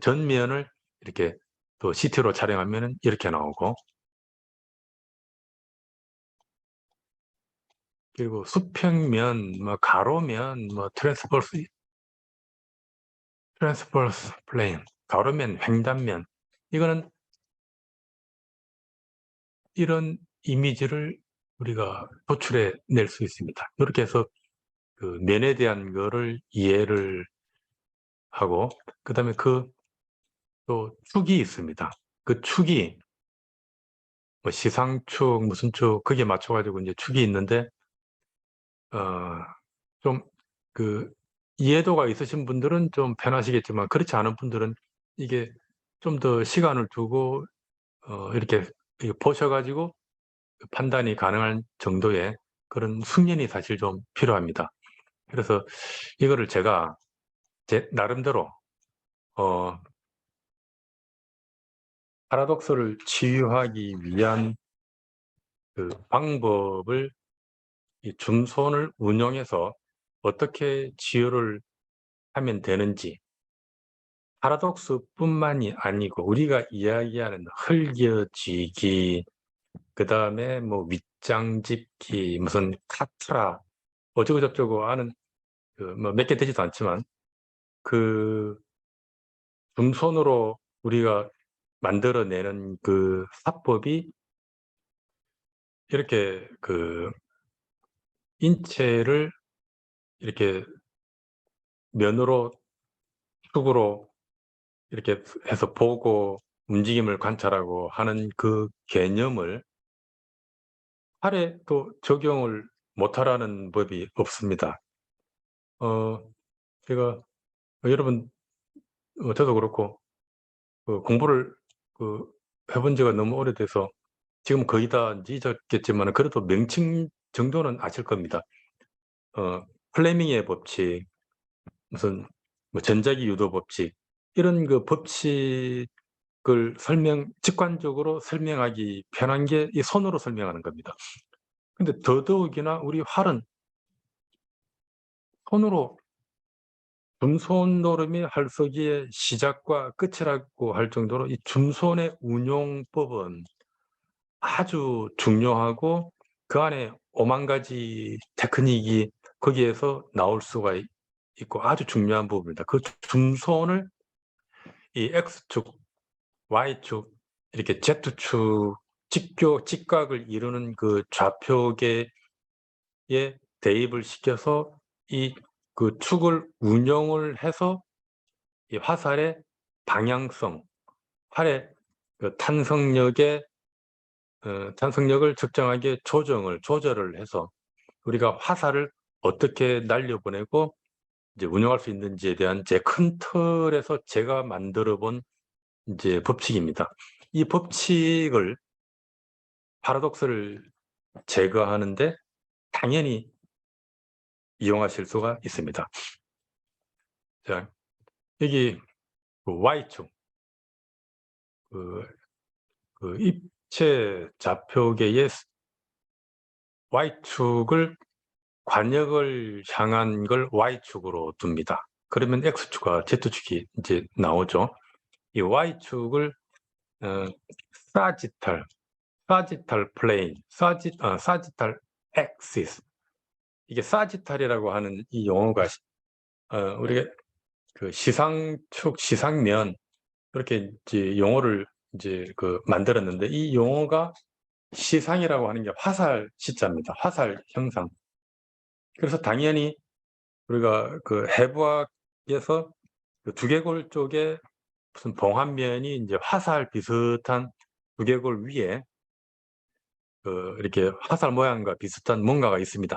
전면을 이렇게 또 CT로 촬영하면은 이렇게 나오고, 그리고 수평면, 뭐 가로면, 뭐 트랜스버스 플레인, 가로면, 횡단면, 이거는 이런 이미지를 우리가 도출해 낼 수 있습니다. 이렇게 해서 그 면에 대한 거를 이해를 하고, 그 다음에 그 또 축이 있습니다. 그 축이 뭐 시상축, 무슨 축, 그게 맞춰가지고 이제 축이 있는데, 좀 그 이해도가 있으신 분들은 좀 편하시겠지만, 그렇지 않은 분들은 이게 좀 더 시간을 두고 이렇게 보셔가지고 판단이 가능한 정도의 그런 숙련이 사실 좀 필요합니다. 그래서 이거를 제가 제 나름대로 어, 파라독스를 치유하기 위한 그 방법을, 이 줌손을 운영해서 어떻게 치유를 하면 되는지, 파라독스뿐만이 아니고 우리가 이야기하는 흘겨지기, 그 다음에 뭐 윗장집기, 무슨 카트라, 어쩌고 저쩌고 하는 그 뭐 몇 개 되지도 않지만, 그 줌손으로 우리가 만들어내는 그 사법이 이렇게 그 인체를 이렇게 면으로, 축으로 이렇게 해서 보고 움직임을 관찰하고 하는 그 개념을 팔에 또 적용을 못하라는 법이 없습니다. 제가 여러분, 저도 그렇고 그 공부를 그 해본 지가 너무 오래돼서 지금 거의 다 잊었겠지만, 그래도 명칭 정도는 아실 겁니다. 플레밍의 법칙, 무슨 뭐 전자기 유도 법칙, 이런 그 법칙을 직관적으로 설명하기 편한 게 이 손으로 설명하는 겁니다. 근데 더더욱이나 우리 활은 손으로, 줌손 노름이 활쏘기의 시작과 끝이라고 할 정도로 이 줌손의 운용법은 아주 중요하고, 그 안에 오만 가지 테크닉이 거기에서 나올 수가 있고 아주 중요한 부분입니다. 그 줌손을 이 X축, Y축, 이렇게 Z축, 직각을 이루는 그 좌표계에 대입을 시켜서 이 그 축을 운영을 해서 이 화살의 방향성, 활의 그 탄성력을 적정하게 조절을 해서 우리가 화살을 어떻게 날려보내고 이제 운영할 수 있는지에 대한 제 큰 틀에서 제가 만들어 본 이제 법칙입니다. 이 법칙을 파라독스를 제거하는데 당연히 이용하실 수가 있습니다. 자, 여기 그 Y축, 그, 그 입체 좌표계의 Y축을 관역을 향한 걸 Y축으로 둡니다. 그러면 X축과 Z축이 이제 나오죠. 이 Y축을 사지탈 플레인, 사지탈 엑시스. 이게 사지탈이라고 하는 이 용어가 우리가 그 시상축, 시상면 그렇게 이제 용어를 이제 그 만들었는데 이 용어가 시상이라고 하는 게 화살 시자입니다. 화살 형상. 그래서 당연히 우리가 그 해부학에서 그 두개골 쪽에 무슨 봉합면이 이제 화살 비슷한 두개골 위에 그 이렇게 화살 모양과 비슷한 뭔가가 있습니다.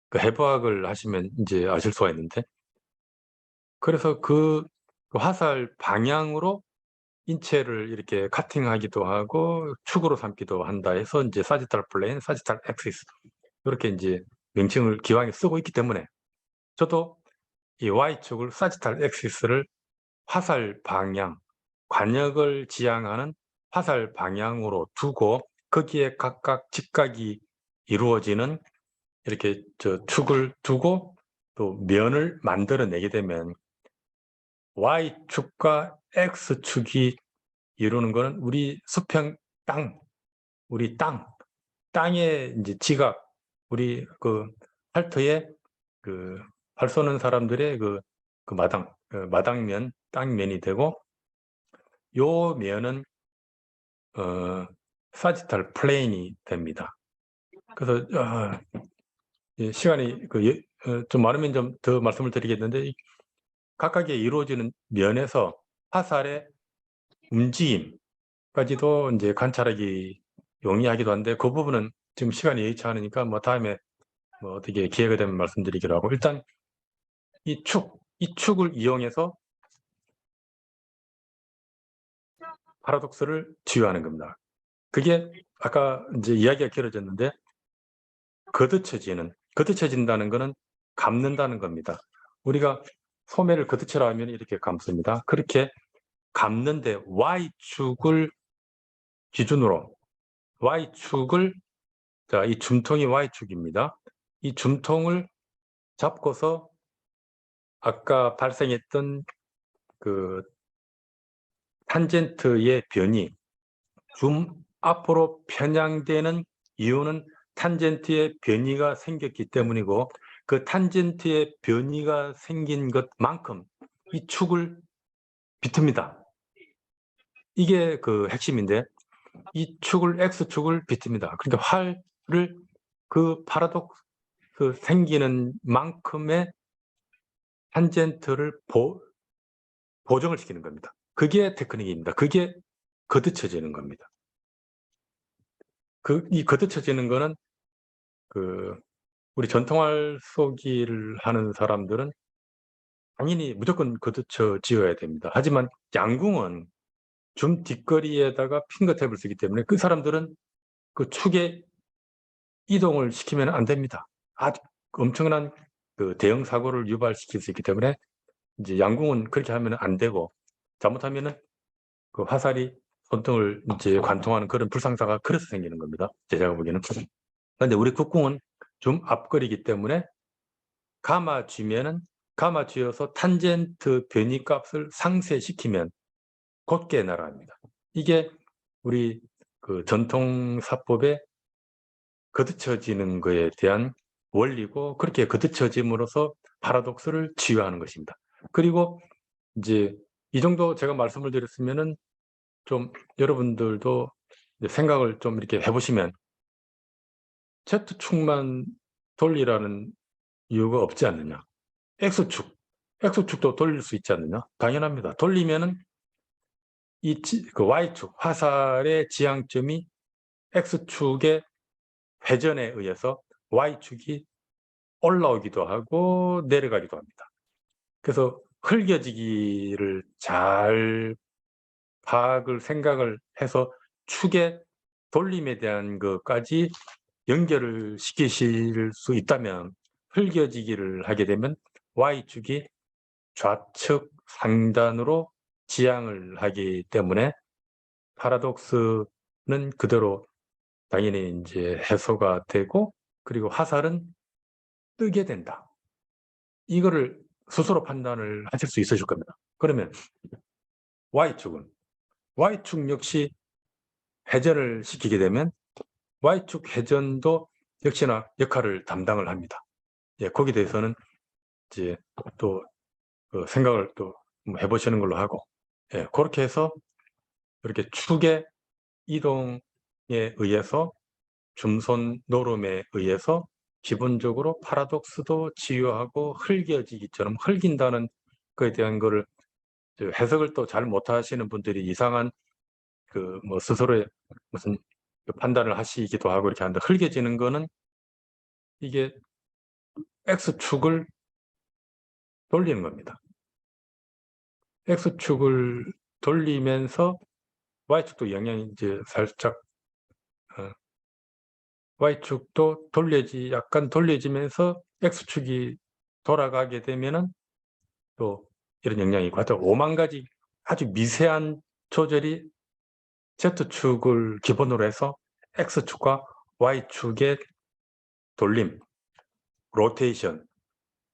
그 해부학을 하시면 이제 아실 수가 있는데, 그래서 그 화살 방향으로 인체를 이렇게 카팅하기도 하고 축으로 삼기도 한다 해서 이제 사지탈 플레인, 사지탈 엑시스 이렇게 이제 명칭을 기왕에 쓰고 있기 때문에 저도 이 Y축을 사지탈 엑시스를 화살 방향, 관역을 지향하는 화살 방향으로 두고 거기에 각각 직각이 이루어지는 이렇게 축을 두고 또 면을 만들어내게 되면 Y축과 X축이 이루는 거는 우리 수평 땅, 우리 땅의 이제 지각, 우리 그 팔터에 그 팔 쏘는 사람들의 그 마당면, 땅면이 되고 요 면은 사지탈 플레인이 됩니다. 그래서 시간이 좀 많으면 좀 더 말씀을 드리겠는데 각각의 이루어지는 면에서 화살의 움직임까지도 이제 관찰하기 용이하기도 한데 그 부분은 지금 시간이 여의치 않으니까 뭐 다음에 뭐 어떻게 기회가 되면 말씀드리기로 하고 일단 이 축을 이용해서 파라독스를 치유하는 겁니다. 그게 아까 이제 이야기가 길어졌는데 거듭쳐진다는 것은 감는다는 겁니다. 우리가 소매를 거듭쳐라 하면 이렇게 감습니다. 그렇게 감는데 Y축을 기준으로 Y축을 자, 이 줌통이 Y축입니다. 이 줌통을 잡고서 아까 발생했던 그 탄젠트의 변이 줌 앞으로 편향되는 이유는 탄젠트의 변이가 생겼기 때문이고 그 탄젠트의 변이가 생긴 것만큼 이 축을 비틉니다. 이게 그 핵심인데 이 축을 X축을 비틉니다. 그러니까 활을 그 파라독스 생기는 만큼의 탄젠트를 보정을 시키는 겁니다. 그게 테크닉입니다. 그게 거듭쳐지는 겁니다. 이 거듭쳐지는 거는 우리 전통활 쏘기를 하는 사람들은 당연히 무조건 거듭쳐 지어야 됩니다. 하지만 양궁은 줌 뒷거리에다가 핑거탭을 쓰기 때문에 그 사람들은 그 축의 이동을 시키면 안 됩니다. 아주 엄청난 그 대형 사고를 유발시킬 수 있기 때문에 이제 양궁은 그렇게 하면 안 되고 잘못하면은 그 화살이 손등을 이제 관통하는 그런 불상사가 그래서 생기는 겁니다. 제가 보기에는. 그런데 우리 국궁은 좀 앞거리이기 때문에 감아쥐어서 탄젠트 변이 값을 상쇄시키면 곧게 날아갑니다. 이게 우리 그 전통사법의 거듭쳐지는 것에 대한 원리고 그렇게 거듭쳐짐으로써 파라독스를 치유하는 것입니다. 그리고 이제 이 정도 제가 말씀을 드렸으면은 좀 여러분들도 생각을 좀 이렇게 해보시면 Z축만 돌리라는 이유가 없지 않느냐. X축도 돌릴 수 있지 않느냐. 당연합니다. 돌리면은 그 Y축, 화살의 지향점이 X축의 회전에 의해서 Y축이 올라오기도 하고 내려가기도 합니다. 그래서 흘겨지기를 잘 파악을 생각을 해서 축의 돌림에 대한 것까지 연결을 시키실 수 있다면, 흘겨지기를 하게 되면 Y축이 좌측 상단으로 지향을 하기 때문에 파라독스는 그대로 당연히 이제 해소가 되고, 그리고 화살은 뜨게 된다. 이거를 스스로 판단을 하실 수 있으실 겁니다. 그러면 Y축 역시 회전을 시키게 되면 Y축 회전도 역시나 역할을 담당을 합니다. 예, 거기에 대해서는 이제 또 생각을 또 해보시는 걸로 하고, 예, 그렇게 해서 이렇게 축의 이동에 의해서, 줌손 노름에 의해서 기본적으로 파라독스도 치유하고 흘겨지기처럼, 흘긴다는 거에 대한 거를 해석을 또 잘 못하시는 분들이 이상한 스스로의 무슨 판단을 하시기도 하고 이렇게 하는데, 흘겨지는 거는 이게 X축을 돌리는 겁니다. X축을 돌리면서 Y축도 영향이 이제 살짝 Y축도 약간 돌려지면서 X축이 돌아가게 되면은 또 이런 영향이 있고, 하여튼 5만 가지 아주 미세한 조절이 Z축을 기본으로 해서 X축과 Y축의 돌림, 로테이션,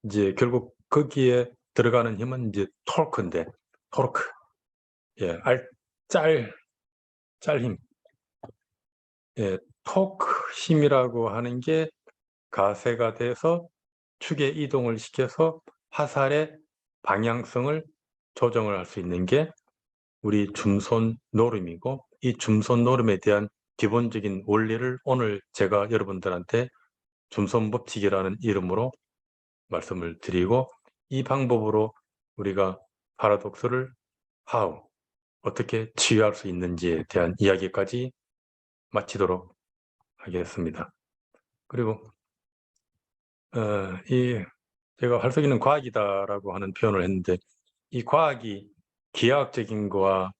이제 결국 거기에 들어가는 힘은 이제 토크인데, 토크, 예, 짤 힘, 예, 토크 힘이라고 하는 게 가세가 돼서 축의 이동을 시켜서 화살의 방향성을 조정을 할 수 있는 게 우리 줌손 노름이고, 이 줌손 노름에 대한 기본적인 원리를 오늘 제가 여러분들한테 줌손 법칙이라는 이름으로 말씀을 드리고, 이 방법으로 우리가 파라독스를 어떻게 치유할 수 있는지에 대한 이야기까지 마치도록 하겠습니다. 그리고 제가 활속이는 과학이다라고 하는 표현을 했는데, 이 과학이 기하학적인 거와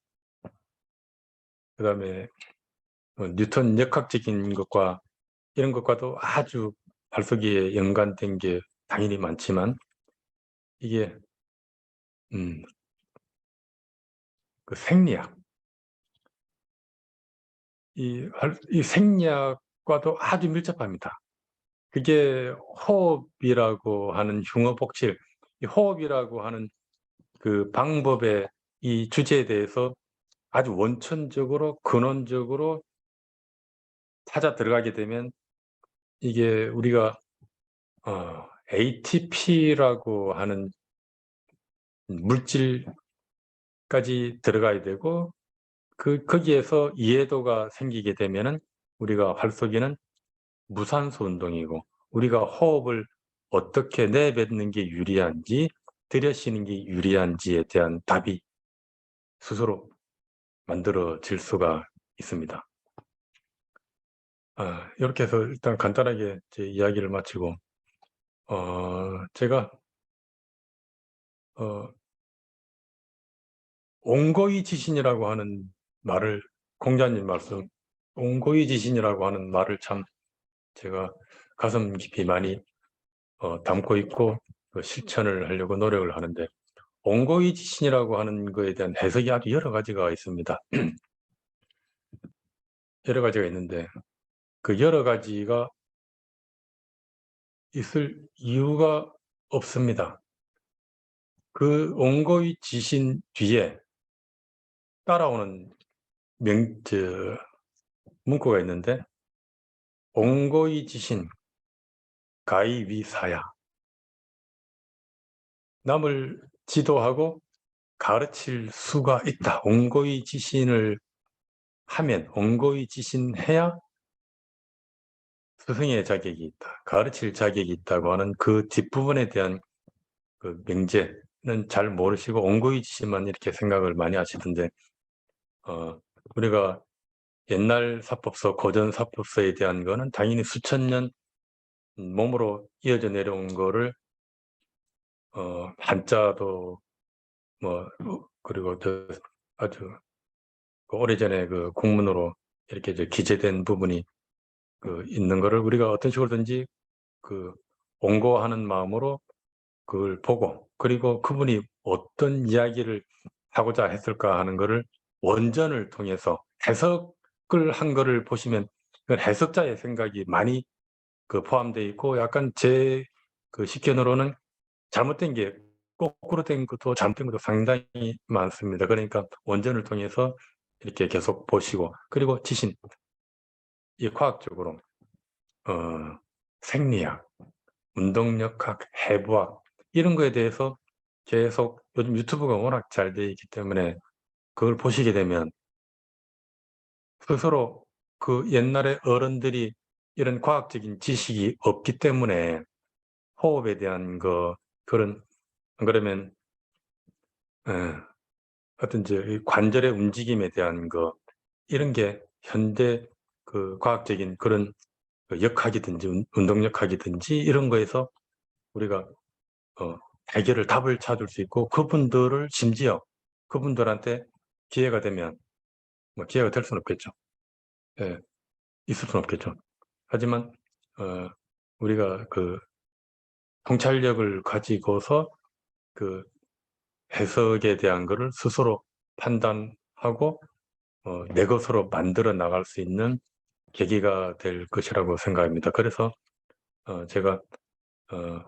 그다음에 뉴턴 역학적인 것과 이런 것과도 아주 활속이에 연관된 게 당연히 많지만, 이게 생리학, 이 생리학과도 아주 밀접합니다. 그게 호흡이라고 하는 흉어복칠, 이 호흡이라고 하는 그 방법의 이 주제에 대해서 아주 원천적으로 근원적으로 찾아 들어가게 되면, 이게 우리가 ATP라고 하는 물질까지 들어가야 되고, 거기에서 이해도가 생기게 되면은 우리가 활쏘기는 무산소 운동이고, 우리가 호흡을 어떻게 내뱉는 게 유리한지, 들여쉬는 게 유리한지에 대한 답이 스스로 만들어질 수가 있습니다. 이렇게 해서 일단 간단하게 제 이야기를 마치고, 제가 옹거이 지신이라고 하는 말을, 공자님 말씀, 옹거이 지신이라고 하는 말을 참 제가 가슴 깊이 많이 담고 있고 실천을 하려고 노력을 하는데, 옹거이 지신이라고 하는 거에 대한 해석이 아주 여러 가지가 있습니다. 여러 가지가 있는데, 그 여러 가지가 있을 이유가 없습니다. 그 옹거이 지신 뒤에 따라오는 문구가 있는데, 옹거이 지신 가이위사야. 남을 지도하고 가르칠 수가 있다. 옹거이 지신을 하면, 옹거이 지신해야 스승의 자격이 있다, 가르칠 자격이 있다고 하는 그 뒷부분에 대한 그 명제는 잘 모르시고 옹거이 지신만 이렇게 생각을 많이 하시던데, 우리가 옛날 사법서, 고전 사법서에 대한 거는 당연히 수천 년 몸으로 이어져 내려온 거를 한자도 뭐 그리고 아주 그 오래전에 그 국문으로 이렇게 기재된 부분이 있는 거를 우리가 어떤 식으로든지 옹고하는 마음으로 그걸 보고, 그리고 그분이 어떤 이야기를 하고자 했을까 하는 거를 원전을 통해서 해석을 한 거를 보시면 그건 해석자의 생각이 많이 포함되어 있고, 약간 제 식견으로는 잘못된 게, 거꾸로 된 것도 잘못된 것도 상당히 많습니다. 그러니까 원전을 통해서 이렇게 계속 보시고, 그리고 지신, 이 과학적으로 생리학, 운동역학, 해부학 이런 거에 대해서 계속, 요즘 유튜브가 워낙 잘 돼 있기 때문에 그걸 보시게 되면 스스로 옛날에 어른들이 이런 과학적인 지식이 없기 때문에 호흡에 대한 그런, 안 그러면 예, 어떤 이 관절의 움직임에 대한 이런 게 현대 과학적인 그런 역학이든지 운동역학이든지 이런 거에서 우리가 해결을, 답을 찾을 수 있고, 그분들을 심지어 그분들한테 기회가 되면, 뭐 기회가 될 수는 없겠죠. 예, 있을 수는 없겠죠. 하지만 우리가 통찰력을 가지고서 해석에 대한 거를 스스로 판단하고 내 것으로 만들어 나갈 수 있는 계기가 될 것이라고 생각합니다. 그래서 제가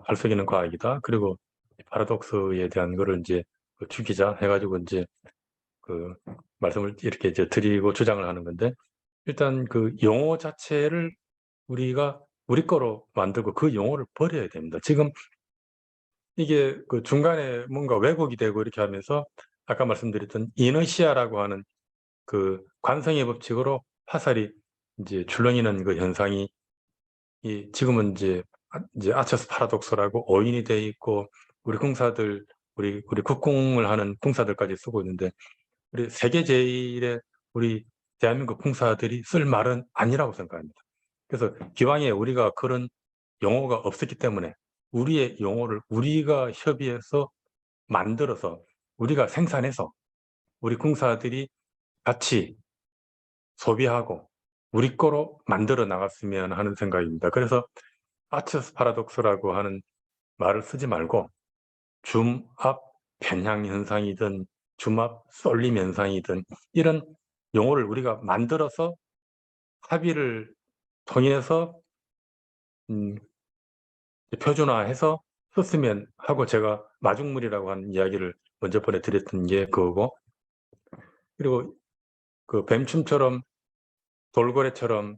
활성이는 과학이다, 그리고 파라독스에 대한 거를 이제 주기자 해가지고 이제 말씀을 이렇게 이제 드리고 주장을 하는 건데, 일단 용어 자체를 우리가 우리 거로 만들고 그 용어를 버려야 됩니다. 지금 이게 중간에 뭔가 왜곡이 되고 이렇게 하면서 아까 말씀드렸던 이너시아라고 하는 관성의 법칙으로 화살이 이제 출렁이는 현상이, 지금은 이제 아처스 파라독스라고 어인이 돼 있고, 우리 궁사들, 우리 국궁을 하는 궁사들까지 쓰고 있는데, 우리 세계 제일의 우리 대한민국 궁사들이 쓸 말은 아니라고 생각합니다. 그래서 기왕에 우리가 그런 용어가 없었기 때문에 우리의 용어를 우리가 협의해서 만들어서 우리가 생산해서 우리 궁사들이 같이 소비하고 우리 거로 만들어 나갔으면 하는 생각입니다. 그래서 아처스 파라독스라고 하는 말을 쓰지 말고 줌압 편향 현상이든 줌압 쏠림 현상이든 이런 용어를 우리가 만들어서 합의를 통해서 표준화해서 썼으면 하고, 제가 마중물이라고 하는 이야기를 먼저 번에 드렸던 게 그거고, 그리고 뱀춤처럼 돌고래처럼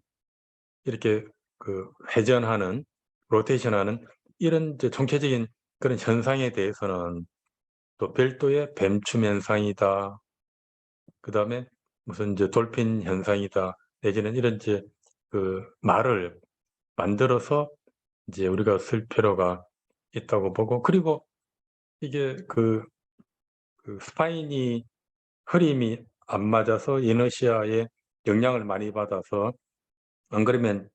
이렇게 회전하는, 로테이션하는 이런 이제 총체적인 그런 현상에 대해서는 또 별도의 뱀춤 현상이다, 그 다음에 무슨 이제 돌핀 현상이다, 내지는 이런 이제 말을 만들어서 이제 우리가 쓸 필요가 있다고 보고, 그리고 이게 스파인이 흐림이 안 맞아서 이너시아에 영향을 많이 받아서, 안 그러면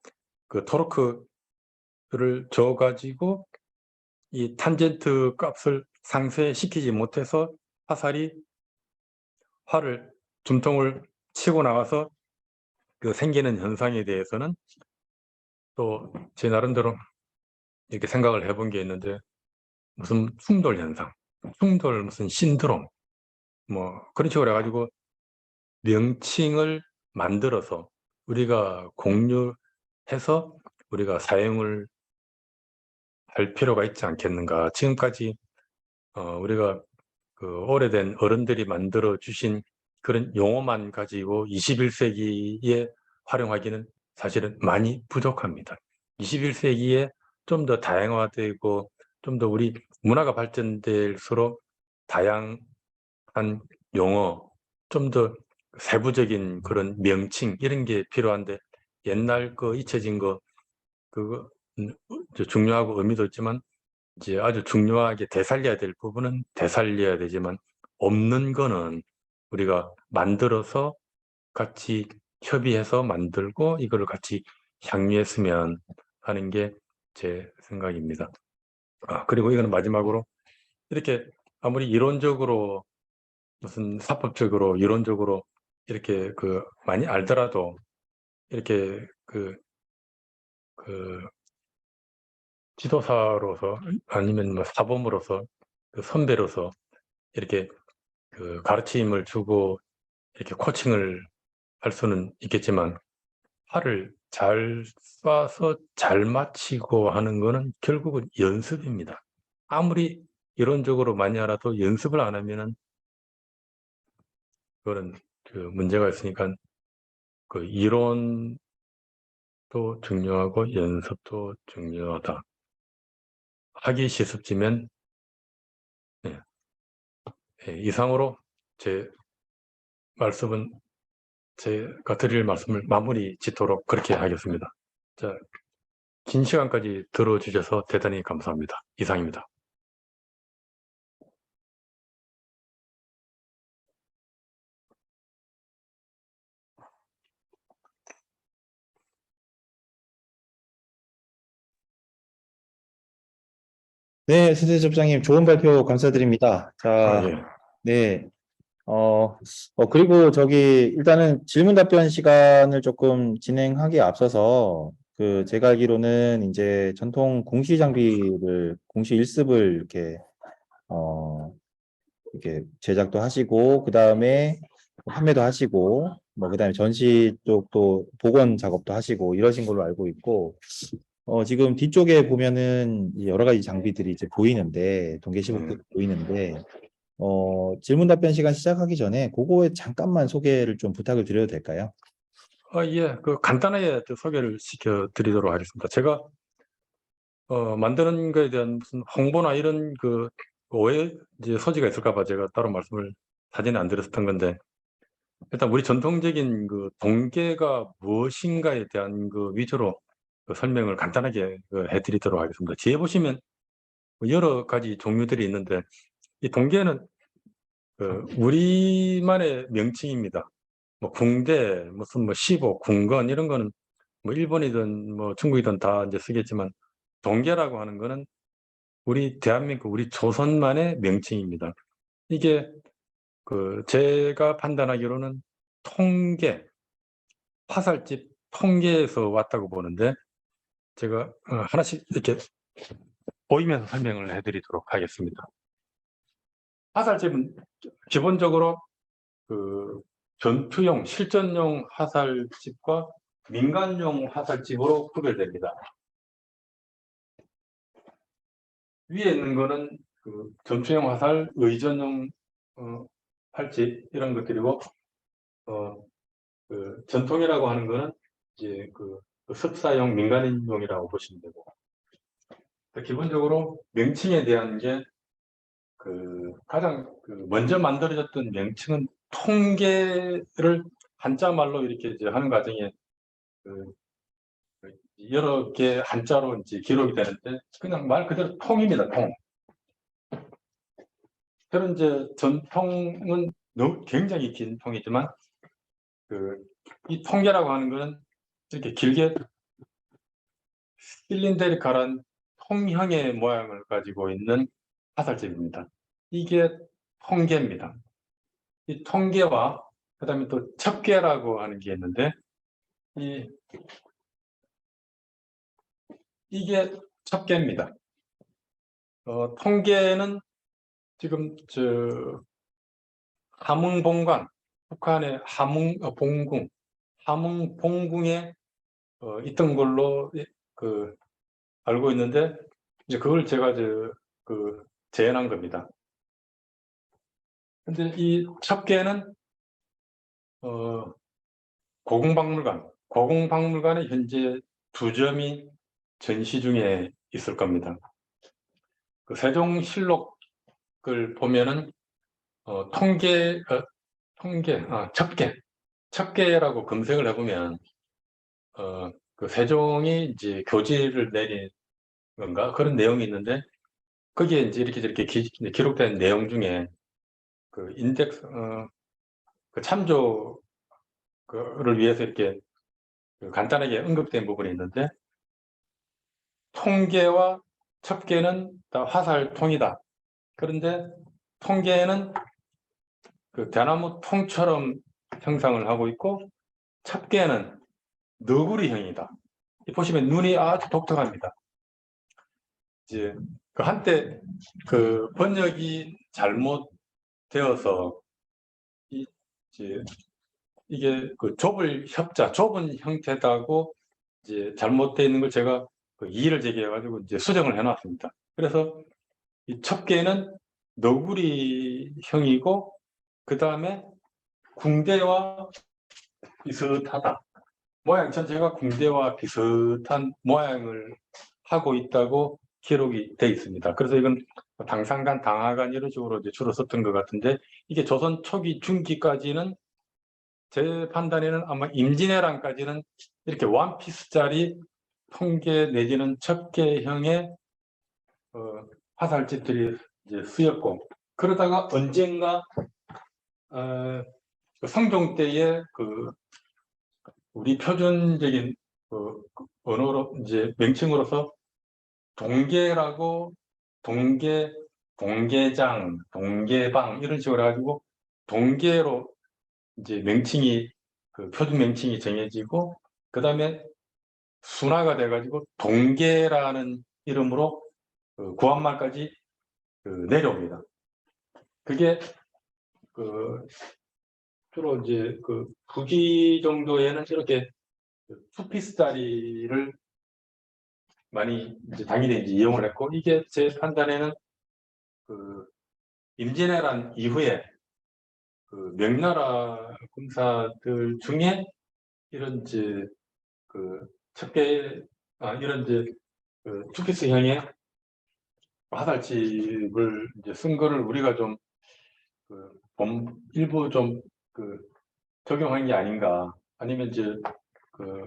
토르크를 줘 가지고 이 탄젠트 값을 상쇄시키지 못해서 활을 줌통을 치고 나가서 생기는 현상에 대해서는 또 제 나름대로 이렇게 생각을 해본 게 있는데, 무슨 충돌 현상, 충돌 무슨 신드롬, 뭐 그런 식으로 해가지고 명칭을 만들어서 우리가 공유해서 우리가 사용을 할 필요가 있지 않겠는가. 지금까지 우리가 오래된 어른들이 만들어 주신 그런 용어만 가지고 21세기에 활용하기는 사실은 많이 부족합니다. 21세기에 좀 더 다양화되고 좀 더 우리 문화가 발전될수록 다양한 용어, 좀 더 세부적인 그런 명칭 이런 게 필요한데, 옛날 잊혀진 그거 중요하고 의미도 있지만 이제 아주 중요하게 되살려야 될 부분은 되살려야 되지만, 없는 거는 우리가 만들어서 같이 협의해서 만들고 이거를 같이 향유했으면 하는 게 제 생각입니다. 그리고 이거는 마지막으로 이렇게 아무리 이론적으로 무슨 사법적으로 이론적으로 이렇게 많이 알더라도 이렇게 그 지도사로서 아니면 뭐 사범으로서 선배로서 이렇게 가르침을 주고 이렇게 코칭을 할 수는 있겠지만 활을 잘 쏴서 잘 맞히고 하는 거는 결국은 연습입니다. 아무리 이론적으로 많이 알아도 연습을 안 하면은 그거는 문제가 있으니까 이론도 중요하고 연습도 중요하다. 하기 실습지면 네. 이상으로 제 말씀은 제가 드릴 말씀을 마무리 짓도록 그렇게 하겠습니다. 자, 긴 시간까지 들어주셔서 대단히 감사합니다. 이상입니다. 네, 선생 접장님 좋은 발표 감사드립니다. 아, 자, 예. 네. 그리고 저기 일단은 질문 답변 시간을 조금 진행하기에 앞서서 제가 알기로는 이제 전통 공시 장비를 공시 일습을 어, 이렇게 제작도 하시고 그다음에 판매도 하시고 뭐 그다음에 전시 쪽도 복원 작업도 하시고 이러신 걸로 알고 있고 지금 뒤쪽에 보면은 이제 여러 가지 장비들이 이제 보이는데 동계 시복들이 보이는데 질문 답변 시간 시작하기 전에 그거에 잠깐만 소개를 좀 부탁을 드려도 될까요? 예. 간단하게 소개를 시켜드리도록 하겠습니다. 제가 만드는 거에 대한 무슨 홍보나 이런 오해 이제 소지가 있을까 봐 제가 따로 말씀을 사전에 안 드렸던 건데, 일단 우리 전통적인 동계가 무엇인가에 대한 위주로 설명을 간단하게 해드리도록 하겠습니다. 뒤에 보시면 여러 가지 종류들이 있는데, 이 동계는 우리만의 명칭입니다. 뭐 궁대, 무슨 뭐 시복, 궁건 이런 거는 뭐 일본이든 뭐 중국이든 다 이제 쓰겠지만, 동계라고 하는 거는 우리 대한민국, 우리 조선만의 명칭입니다. 이게 제가 판단하기로는 통계, 화살집 통계에서 왔다고 보는데, 제가 하나씩 이렇게 보이면서 설명을 해드리도록 하겠습니다. 화살집은 기본적으로 전투용, 실전용 화살집과 민간용 화살집으로 구별됩니다. 위에 있는 거는 전투용 화살, 의전용 활집 이런 것들이고, 전통이라고 하는 거는 이제 습사용, 민간인용이라고 보시면 되고, 기본적으로 명칭에 대한 게 가장 먼저 만들어졌던 명칭은 통계를 한자말로 이렇게 이제 하는 과정에 그 여러 개 한자로 이제 기록이 되는데, 그냥 말 그대로 통입니다. 통. 그런 이제 전통은 굉장히 긴 통이지만 이 통계라고 하는 것은 이렇게 길게 실린데리칼한 통형의 모양을 가지고 있는 화살집입니다. 이게 통계입니다. 이 통계와 그다음에 또 첩계라고 하는 게 있는데, 이게 첩계입니다. 통계는 지금 함흥봉관, 북한의 봉궁, 함흥봉궁에 있던 걸로 알고 있는데, 이제 그걸 제가 재현한 겁니다. 근데 이 첩계는 고궁박물관에 현재 2점이 전시 중에 있을 겁니다. 세종실록을 보면은 첩계라고 검색을 해보면 세종이 이제 교지를 내린 건가 그런 내용이 있는데, 거기에 이제 이렇게 저렇게 기록된 내용 중에 인덱스 참조를 위해서 이렇게 간단하게 언급된 부분이 있는데, 통계와 첩계는 다 화살통이다. 그런데 통계는 그 대나무 통처럼 형상을 하고 있고 첩개는 너구리형이다. 보시면 눈이 아주 독특합니다. 이제 그 한때 그 번역이 잘못되어서 이제 이게 그 좁은 형태다고 이제 잘못되어 있는 걸 제가 그 이의를 제기해가지고 이제 수정을 해놨습니다. 그래서 이 첩개는 너구리형이고 그 다음에 궁대와 비슷하다. 모양 전체가 궁대와 비슷한 모양을 하고 있다고 기록이 돼 있습니다. 그래서 이건 당상간, 당하간 이런 식으로 이제 주로 썼던 것 같은데 이게 조선 초기 중기까지는 제 판단에는 아마 임진왜란까지는 이렇게 원피스짜리 통계 내지는 첩개형의 화살집들이 이제 쓰였고 그러다가 언젠가 그 성종 때의 그 우리 표준적인 그 언어로 이제 명칭으로서 동계라고 동계, 동계장, 동계방 이런 식으로 해가지고 동계로 이제 명칭이 그 표준 명칭이 정해지고 그 다음에 순화가 돼가지고 동계라는 이름으로 그 구한말까지 그 내려옵니다. 그게 그 주로 이제 그 북이 정도에는 이렇게 투피스다리를 많이 이제 당일에 이제 이용을 했고 이게 제 판단에는 그 임진왜란 이후에 그 명나라 군사들 중에 이런 이제 그 첩계 이런 이제 그 투피스형의 화살집을 이제 쓴 거를 우리가 좀 그 일부 좀 그 적용한 게 아닌가 아니면 이제 그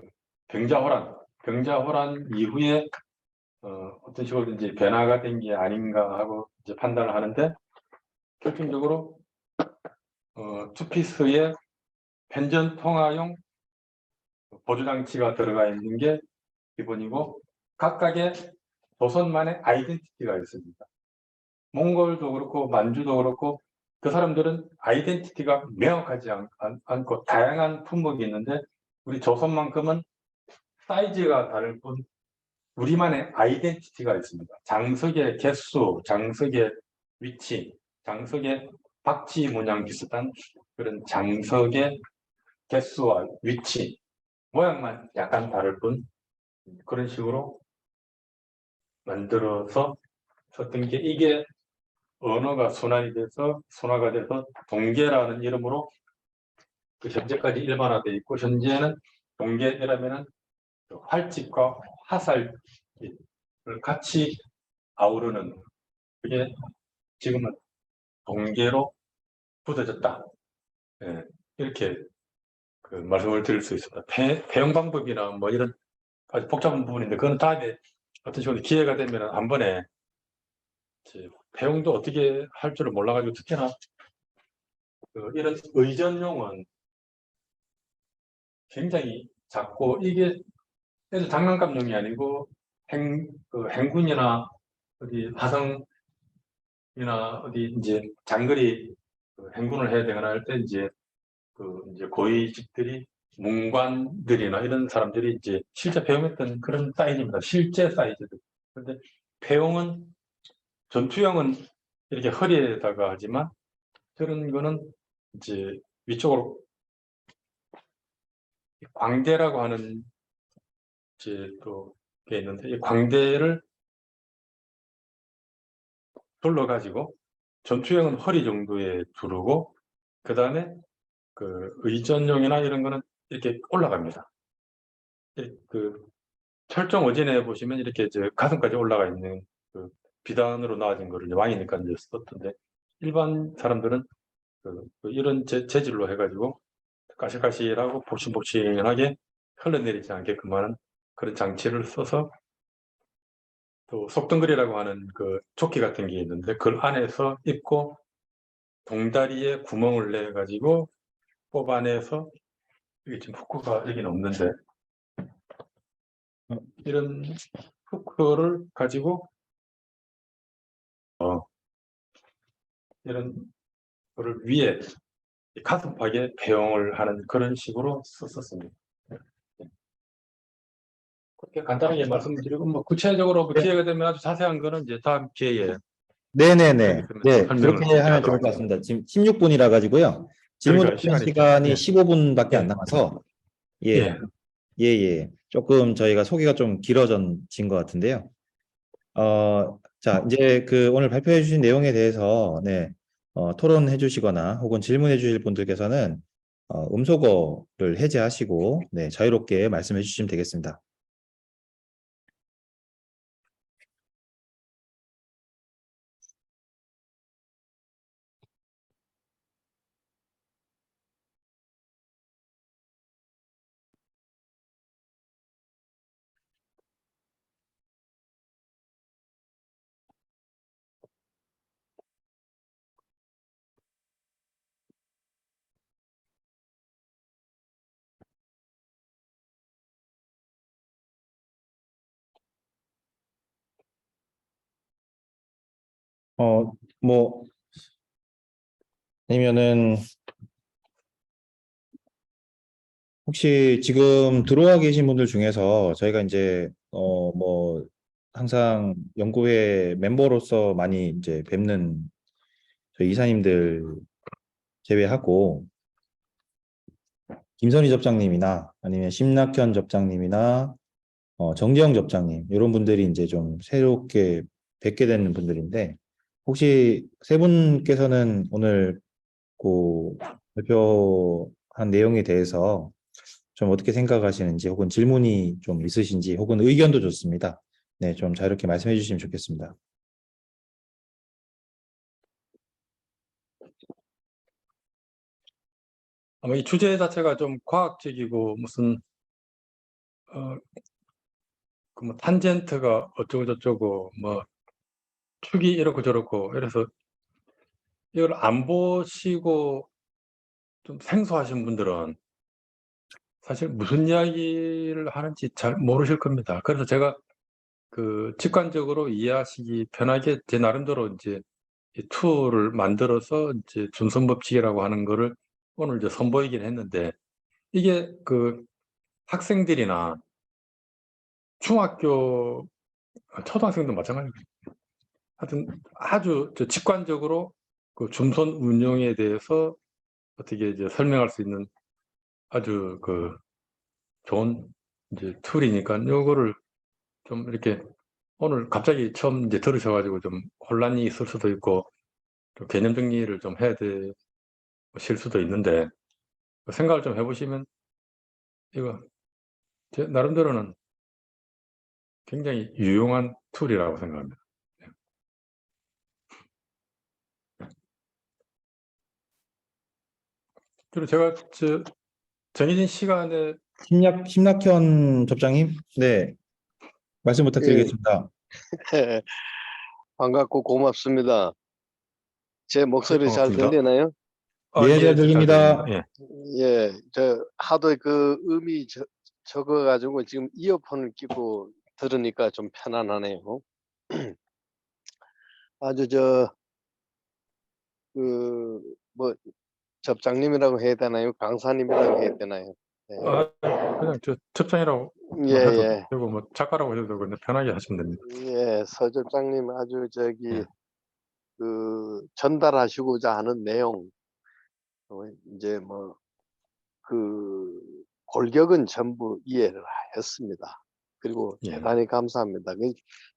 병자호란 이후에 어떤 식으로 이제 변화가 된 게 아닌가 하고 이제 판단을 하는데 결정적으로 투피스의 편전 통화용 보조장치가 들어가 있는 게 기본이고 각각의 조선만의 아이덴티티가 있습니다. 몽골도 그렇고 만주도 그렇고 그 사람들은 아이덴티티가 명확하지 않고 다양한 품목이 있는데 우리 조선만큼은 사이즈가 다를 뿐 우리만의 아이덴티티가 있습니다. 장석의 개수, 장석의 위치, 장석의 박쥐 문양 비슷한 그런 장석의 개수와 위치, 모양만 약간 다를 뿐 그런 식으로 만들어서 썼던 게 이게 언어가 순화가 돼서 동계라는 이름으로 그 현재까지 일반화되어 있고 현재는 동계라면은 활집과 화살을 같이 아우르는 그게 지금은 동계로 굳어졌다. 예, 이렇게 그 말씀을 드릴 수 있습니다. 배용 방법이나 뭐 이런 아주 복잡한 부분인데 그건 다음에 어떤 식으로 기회가 되면 한 번에 배용도 어떻게 할 줄을 몰라가지고 특히나 이런 의전용은 굉장히 작고 이게 장난감용이 아니고 행군이나 어디 화성이나 어디 이제 장거리 행군을 해야 되거나 할 때 이제 이제 고위직들이 문관들이나 이런 사람들이 이제 실제 배용했던 그런 사이즈입니다. 실제 사이즈들. 그런데 배용은 전투용은 이렇게 허리에다가 하지만 저런 거는 이제 위쪽으로 광대라고 하는 이제 또 게 있는데 이 광대를 둘러가지고 전투용은 허리 정도에 두르고 그 다음에 그 의전용이나 이런 거는 이렇게 올라갑니다. 그 철종 어진에 보시면 이렇게 가슴까지 올라가 있는 그 비단으로 나와진 거를 왕이니까 이제 썼던데 일반 사람들은 이런 재질로 해가지고 까실까실하고 복신복신하게 흘러내리지 않게끔 하는 그런 장치를 써서 또 속덩거리라고 하는 그 조끼 같은 게 있는데 그 안에서 입고 동다리에 구멍을 내 가지고 뽑아내서 이게 지금 후크가 여기는 없는데 이런 후크를 가지고 이런 거를 위에 가슴팍에 배용을 하는 그런 식으로 썼었습니다. 그렇게 간단하게 말씀드리고 뭐 구체적으로 그 네. 기회가 되면 아주 자세한 거는 이제 다음 기회에 네네네. 네, 설명을 그렇게 드리도록 하면 좋을 것 하겠습니다. 같습니다. 지금 16분이라 가지고요. 질문 그러니까 답변 시간이 시간이 15분밖에 안 예, 남아서, 예. 예, 예, 예. 조금 저희가 소개가 좀 길어진 것 같은데요. 자, 이제 그 오늘 발표해 주신 내용에 대해서, 네, 토론해 주시거나 혹은 질문해 주실 분들께서는, 음소거를 해제하시고, 네, 자유롭게 말씀해 주시면 되겠습니다. 뭐, 아니면은, 혹시 지금 들어와 계신 분들 중에서 저희가 이제 뭐 항상 연구회 멤버로서 많이 이제 뵙는 저희 이사님들 제외하고 김선희 접장님이나 아니면 심낙현 접장님이나 정재영 접장님 이런 분들이 이제 좀 새롭게 뵙게 되는 분들인데 혹시 세 분께서는 오늘 그 발표한 내용에 대해서 좀 어떻게 생각하시는지 혹은 질문이 좀 있으신지 혹은 의견도 좋습니다. 네, 좀 자유롭게 말씀해 주시면 좋겠습니다. 아마 이 주제 자체가 좀 과학적이고 무슨 그 뭐 탄젠트가 어쩌고 저쩌고 뭐 축이 이렇고 저렇고 이래서 이걸 안 보시고 좀 생소하신 분들은 사실 무슨 이야기를 하는지 잘 모르실 겁니다. 그래서 제가 그 직관적으로 이해하시기 편하게 제 나름대로 이제 이 툴을 만들어서 이제 준선 법칙이라고 하는 거를 오늘 이제 선보이긴 했는데 이게 그 학생들이나 중학교 초등학생도 마찬가지입니다. 하여튼 아주 직관적으로 그 줌손 운용에 대해서 어떻게 이제 설명할 수 있는 아주 그 좋은 이제 툴이니까 요거를 좀 이렇게 오늘 갑자기 처음 이제 들으셔가지고 좀 혼란이 있을 수도 있고 좀 개념 정리를 좀 해야 되실 수도 있는데 생각을 좀 해보시면 이거 제 나름대로는 굉장히 유용한 툴이라고 생각합니다. 그리고 제가 정해진 시간에 심낙현 접장님, 네, 말씀 예, 부탁드리겠습니다. 반갑고 고맙습니다. 제 목소리 잘 반갑습니다. 들리나요? 네, 잘 예, 잘 들립니다. 들립니다. 예. 예, 저 하도 그 음이 적어가지고 지금 이어폰을 끼고 들으니까 좀 편안하네요. 아주 뭐 접장님이라고 해야 되나요? 강사님이라고 해야 되나요? 그냥 접장이라고 예, 해도 예, 되고 뭐 작가라고 해도 되고 편하게 하시면 됩니다. 예, 서 접장님 아주 예. 그 전달하시고자 하는 내용, 이제 뭐 그 골격은 전부 이해를 했습니다. 그리고 예. 대단히 감사합니다.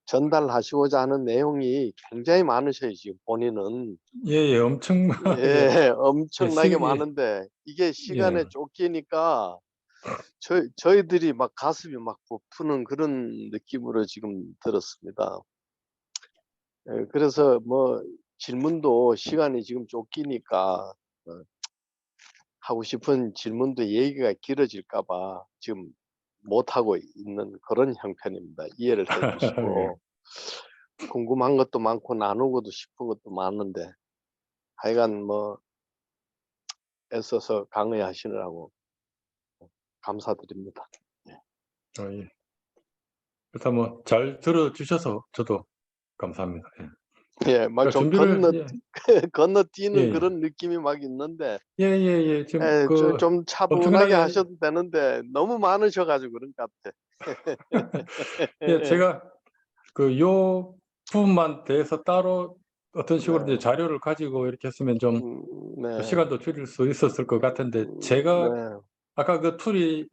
전달하시고자 하는 내용이 굉장히 많으셔요, 지금 본인은. 예, 엄청 예, 예, 엄청나게 많은데 이게 시간에 예. 쫓기니까 저희들이 막 가슴이 막 부푸는 그런 느낌으로 지금 들었습니다. 예, 그래서 뭐 질문도 시간이 지금 쫓기니까 하고 싶은 질문도 얘기가 길어질까 봐 지금 못하고 있는 그런 형편입니다. 이해를 해 주시고. 궁금한 것도 많고 나누고도 싶은 것도 많은데 하여간 뭐 애써서 강의하시느라고 감사드립니다. 예. 일단 뭐 잘 들어주셔서 저도 감사합니다. 예. 예, 막 그러니까 좀 준비를 건너뛰는 예, 그런 느낌이 막 있는데, 예, 예, 예, 예. 지금 예, 그 좀 차분하게 엄청나게 하셔도 되는데 너무 많으셔가지고 그런 것 같아. 예, 제가 그 요 부분만 대해서 따로 어떤 식으로 이제 네, 자료를 가지고 이렇게 했으면 좀 네, 시간도 줄일 수 있었을 것 같은데 제가 네, 아까 그 툴이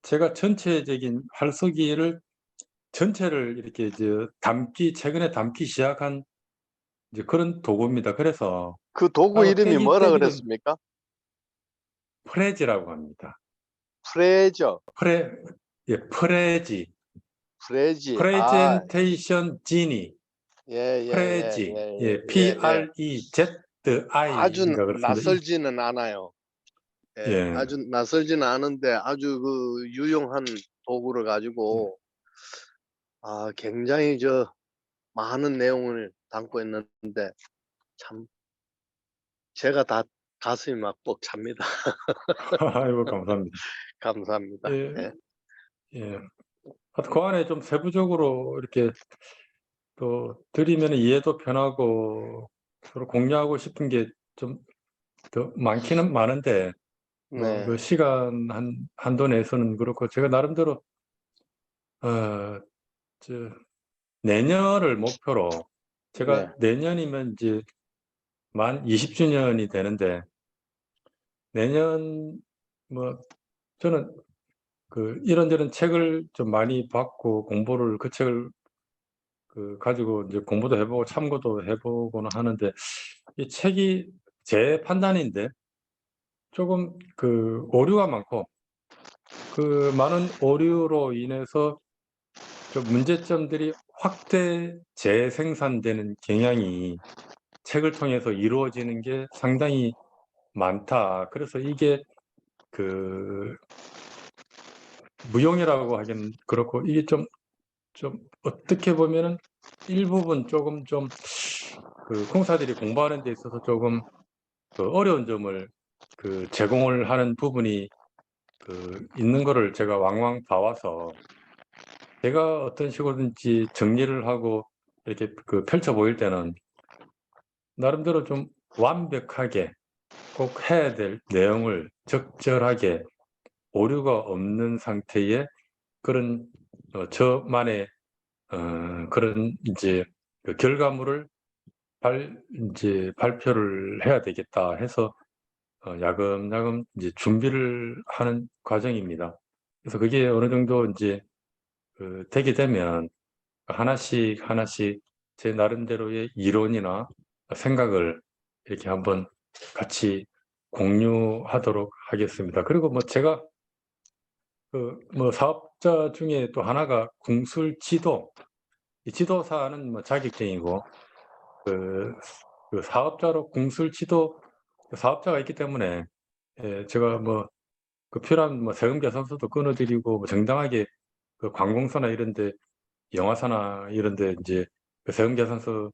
제가 전체적인 활쏘기를 전체를 이렇게 이제 최근에 담기 시작한 이제 그런 도구입니다. 그래서 그 도구 따로 이름이 떼기 뭐라 떼기는 그랬습니까? 프레지라고 합니다. 프레저, 프레 예, 프레지. 프레지. 아, 프레젠테이션 지니. 예, 예, 예, 프레지. 예, 예, 예, 예. 아주 PREZI인가 그렇습니다. 낯설지는 않아요. 예, 예. 아주 낯설지는 않은데 아주 그 유용한 도구를 예. 가지고 굉장히 많은 내용을 담고 있는데 참 제가 다 가슴이 막 벅찹니다. 아이고 감사합니다. 감사합니다. 예. 예, 예. 하여튼 그 안에 좀 세부적으로 이렇게 또 드리면 이해도 편하고 서로 공유하고 싶은 게 좀 더 많기는 많은데 뭐 그 네, 시간 한도 내에서는 그렇고 제가 나름대로 어, 저 내년을 목표로 네, 제가 내년이면 이제 만 20주년이 되는데 내년 뭐 저는 그 이런저런 책을 좀 많이 받고 공부를 그 책을 그 가지고 이제 공부도 해보고 참고도 해보고는 하는데 이 책이 제 판단인데 조금 그 오류가 많고 그 많은 오류로 인해서 좀 문제점들이 확대 재생산되는 경향이 책을 통해서 이루어지는 게 상당히 많다. 그래서 이게 그 무용이라고 하기는 그렇고 이게 좀 어떻게 보면은 일부분 조금 좀 그 공사들이 공부하는 데 있어서 조금 그 어려운 점을 그 제공을 하는 부분이 그 있는 거를 제가 왕왕 봐와서 제가 어떤 식으로든지 정리를 하고 이렇게 그 펼쳐 보일 때는 나름대로 좀 완벽하게 꼭 해야 될 내용을 적절하게 오류가 없는 상태의 그런 저만의 그런 이제 그 결과물을 이제 발표를 해야 되겠다 해서 야금야금 이제 준비를 하는 과정입니다. 그래서 그게 어느 정도 이제 그 되게 되면 하나씩 하나씩 제 나름대로의 이론이나 생각을 이렇게 한번 같이 공유하도록 하겠습니다. 그리고 뭐 제가 그 뭐 사업자 중에 또 하나가 궁술지도, 이 지도사는 뭐 자격증이고 그, 그 사업자로 궁술지도 사업자가 있기 때문에 제가 뭐 그 필요한 뭐 세금 계산서도 끊어드리고 뭐 정당하게 그 관공서나 이런데 영화사나 이런데 이제 그 세금 계산서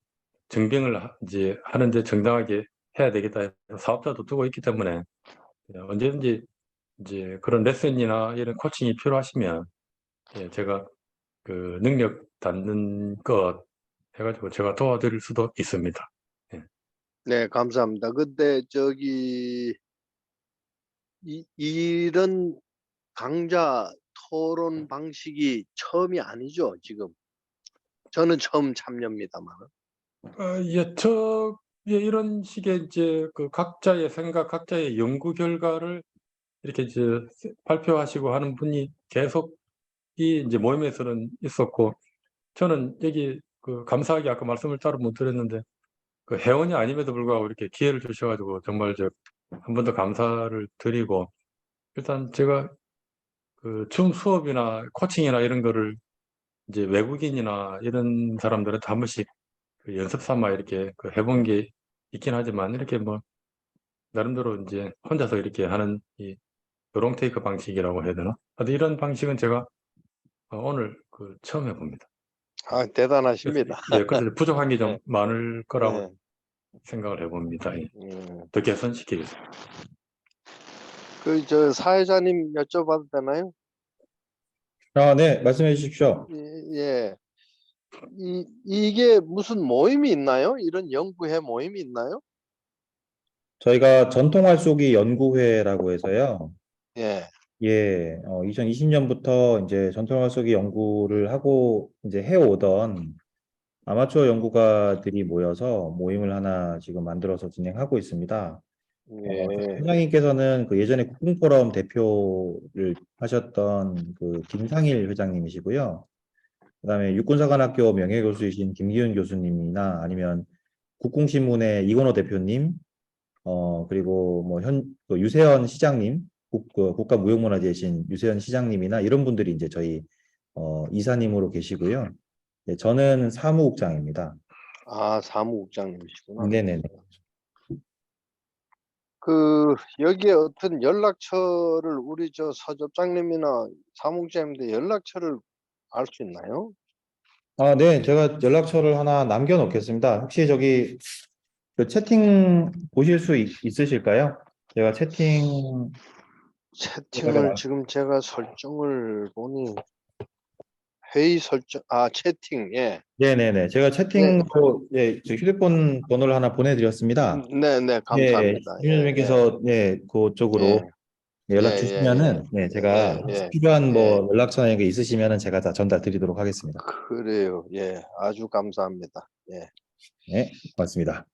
증빙을 이제 하는데 정당하게 해야 되겠다 해서 사업자도 두고 있기 때문에 언제든지 이제 그런 레슨이나 이런 코칭이 필요하시면 제가 그 능력 닿는 것 해가지고 제가 도와드릴 수도 있습니다. 예. 네, 감사합니다. 근데 이런 강좌 토론 방식이 처음이 아니죠, 지금. 저는 처음 참여입니다만. 예, 이런 식의 이제 그 각자의 생각, 각자의 연구 결과를 이렇게 이제 발표하시고 하는 분이 계속 이 이제 모임에서는 있었고, 저는 여기 그 감사하게 아까 말씀을 따로 못 드렸는데, 그 회원이 아님에도 불구하고 이렇게 기회를 주셔가지고 정말 한 번 더 감사를 드리고, 일단 제가 그 줌 수업이나 코칭이나 이런 거를 이제 외국인이나 이런 사람들한테 한 번씩 그 연습 삼아 이렇게 그 해본 게 있긴 하지만 이렇게 뭐 나름대로 이제 혼자서 이렇게 하는 이 롱테이크 방식이라고 해야 되나? 하여튼 이런 방식은 제가 오늘 그 처음 해봅니다. 그래서 대단하십니다. 그래서 부족한 게 좀 네, 많을 거라고 네, 생각을 해봅니다. 예. 음. 더 개선시키겠습니다. 사회자님 여쭤봐도 되나요? 네, 말씀해 주십시오. 예, 예. 이게 무슨 모임이 있나요? 이런 연구회 모임이 있나요? 저희가 전통활쏘기 연구회라고 해서요. 예. 예, 2020년부터 이제 전통활쏘기 연구를 하고 이제 해오던 아마추어 연구가들이 모여서 모임을 하나 지금 만들어서 진행하고 있습니다. 예. 회장님께서는 그 예전에 국궁포럼 대표를 하셨던 그 김상일 회장님이시고요. 그다음에 육군사관학교 명예교수이신 김기훈 교수님이나 아니면 국궁신문의 이건호 대표님, 그리고 뭐 그 유세현 시장님, 국가무형문화재이신 유세현 시장님이나 이런 분들이 이제 저희 이사님으로 계시고요. 네, 저는 사무국장입니다. 아, 사무국장님이시구나. 네네네. 여기에 어떤 연락처를 우리 저 서접장님이나 사무국장님들 연락처를 알 수 있나요? 아, 네, 제가 연락처를 하나 남겨놓겠습니다. 혹시 저기 그 채팅 보실 수 있으실까요? 제가 채팅 채팅을 지금 제가 설정을 보니 회의 설정, 채팅, 예. 네네네. 제가 네, 채팅으로 예, 저 휴대폰 번호를 하나 보내드렸습니다. 네, 네, 감사합니다. 예, 주민님께서 네, 예, 그쪽으로 예, 연락 예, 주시면은 네, 예, 예, 제가 예, 필요한 예. 뭐 연락처나 게 있으시면은 제가 다 전달 드리도록 하겠습니다. 그래요. 예, 아주 감사합니다. 예. 네, 고맙습니다.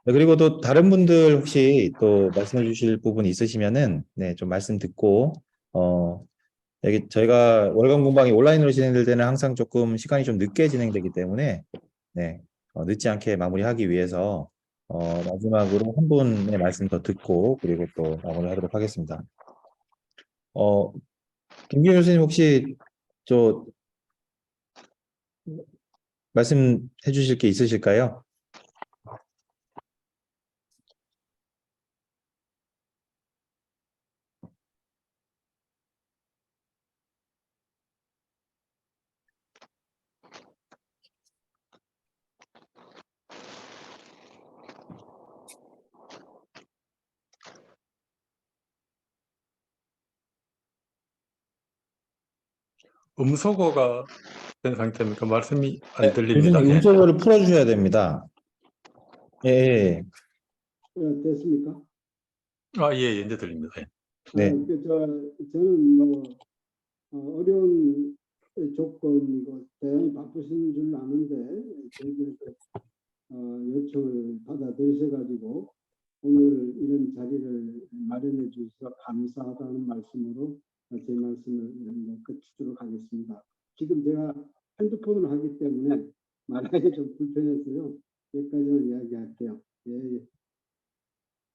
네, 그리고 또 다른 분들 혹시 또 말씀해 주실 부분 있으시면은 네, 좀 말씀 듣고 여기 저희가 월간 공방이 온라인으로 진행될 때는 항상 조금 시간이 좀 늦게 진행되기 때문에 네, 늦지 않게 마무리하기 위해서 마지막으로 한 분의 말씀 더 듣고 그리고 또 마무리하도록 하겠습니다. 김기현 교수님 혹시 저 말씀해 주실 게 있으실까요? 음소거가 된 상태입니까? 말씀이 안 들립니다. 교수님 예. 음소거를 풀어주셔야 됩니다. 예, 예. 됐습니까? 아, 예, 예, 이제 들립니다. 예. 네. 저는 뭐 어려운 조건이고 대단히 바쁘신 줄 아는데 저희들에서 요청을 받아들이셔가지고 오늘 이런 자리를 마련해 주셔서 감사하다는 말씀으로 제 말씀을 끝으로 하겠습니다. 지금 제가 핸드폰으로 하기 때문에 말하기 좀 불편해서요. 여기까지만 이야기할게요. 예,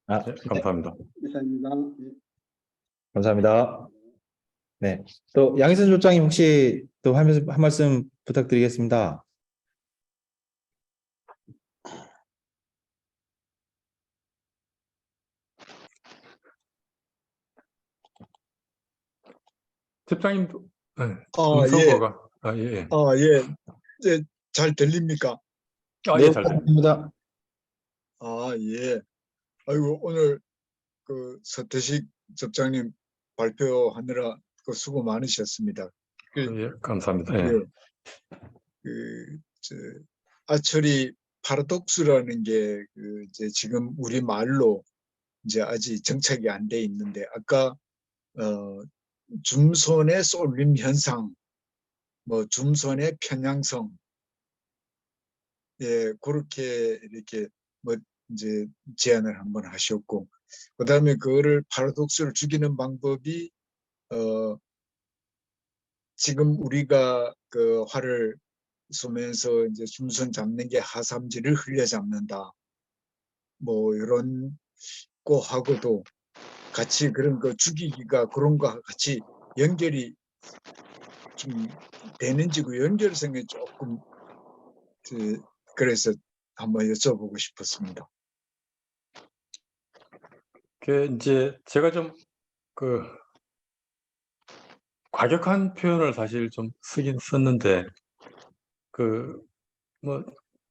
아, 예, 감사합니다. 감사합니다. 예. 감사합니다. 네. 또 양희선 조장님 혹시 또 한 말씀 부탁드리겠습니다. 집장님도 네, 예. 음소거가 예, 예. 예. 잘 들립니까? 아, 네, 예, 잘 들립니다. 부탁드립니다. 예. 아이고, 오늘 그 서태식 접장님 발표하느라 그 수고 많으셨습니다. 예, 감사합니다. 예. 예. 아처리 파라독스라는 게 이제 지금 우리 말로 이제 아직 정착이 안 돼 있는데 아까 줌손의 쏠림 현상, 뭐 줌손의 편향성, 예, 그렇게 이렇게 뭐 이제 제안을 한번 하셨고, 그다음에 그거를 파라독스를 죽이는 방법이 지금 우리가 그 활을 쏘면서 이제 줌손 잡는 게 하삼지를 흘려 잡는다. 뭐 이런 거하고도 같이 그런 거 죽이기가 그런 거와 같이 연결이 좀 되는지 그 연결성이 조금 그래서 한번 여쭤보고 싶었습니다. 그 이제 제가 좀 그 과격한 표현을 사실 좀 쓰긴 썼는데 그 뭐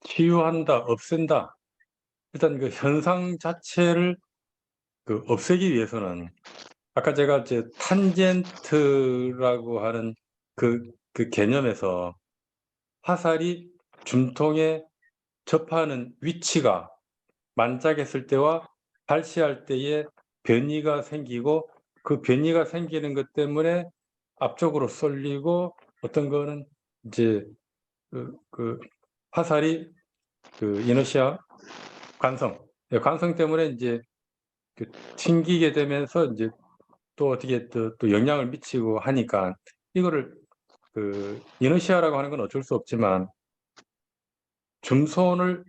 치유한다, 없앤다. 일단 그 현상 자체를 그 없애기 위해서는 아까 제가 이제 탄젠트라고 하는 그 개념에서 화살이 줌통에 접하는 위치가 만짝했을 때와 발시할 때에 변이가 생기고 그 변이가 생기는 것 때문에 앞쪽으로 쏠리고 어떤 거는 이제 그 화살이 그 이너시아 관성 때문에 이제 그 튕기게 되면서 이제 또 어떻게 또 영향을 미치고 하니까 이거를 그 이너시아라고 하는 건 어쩔 수 없지만 줌손을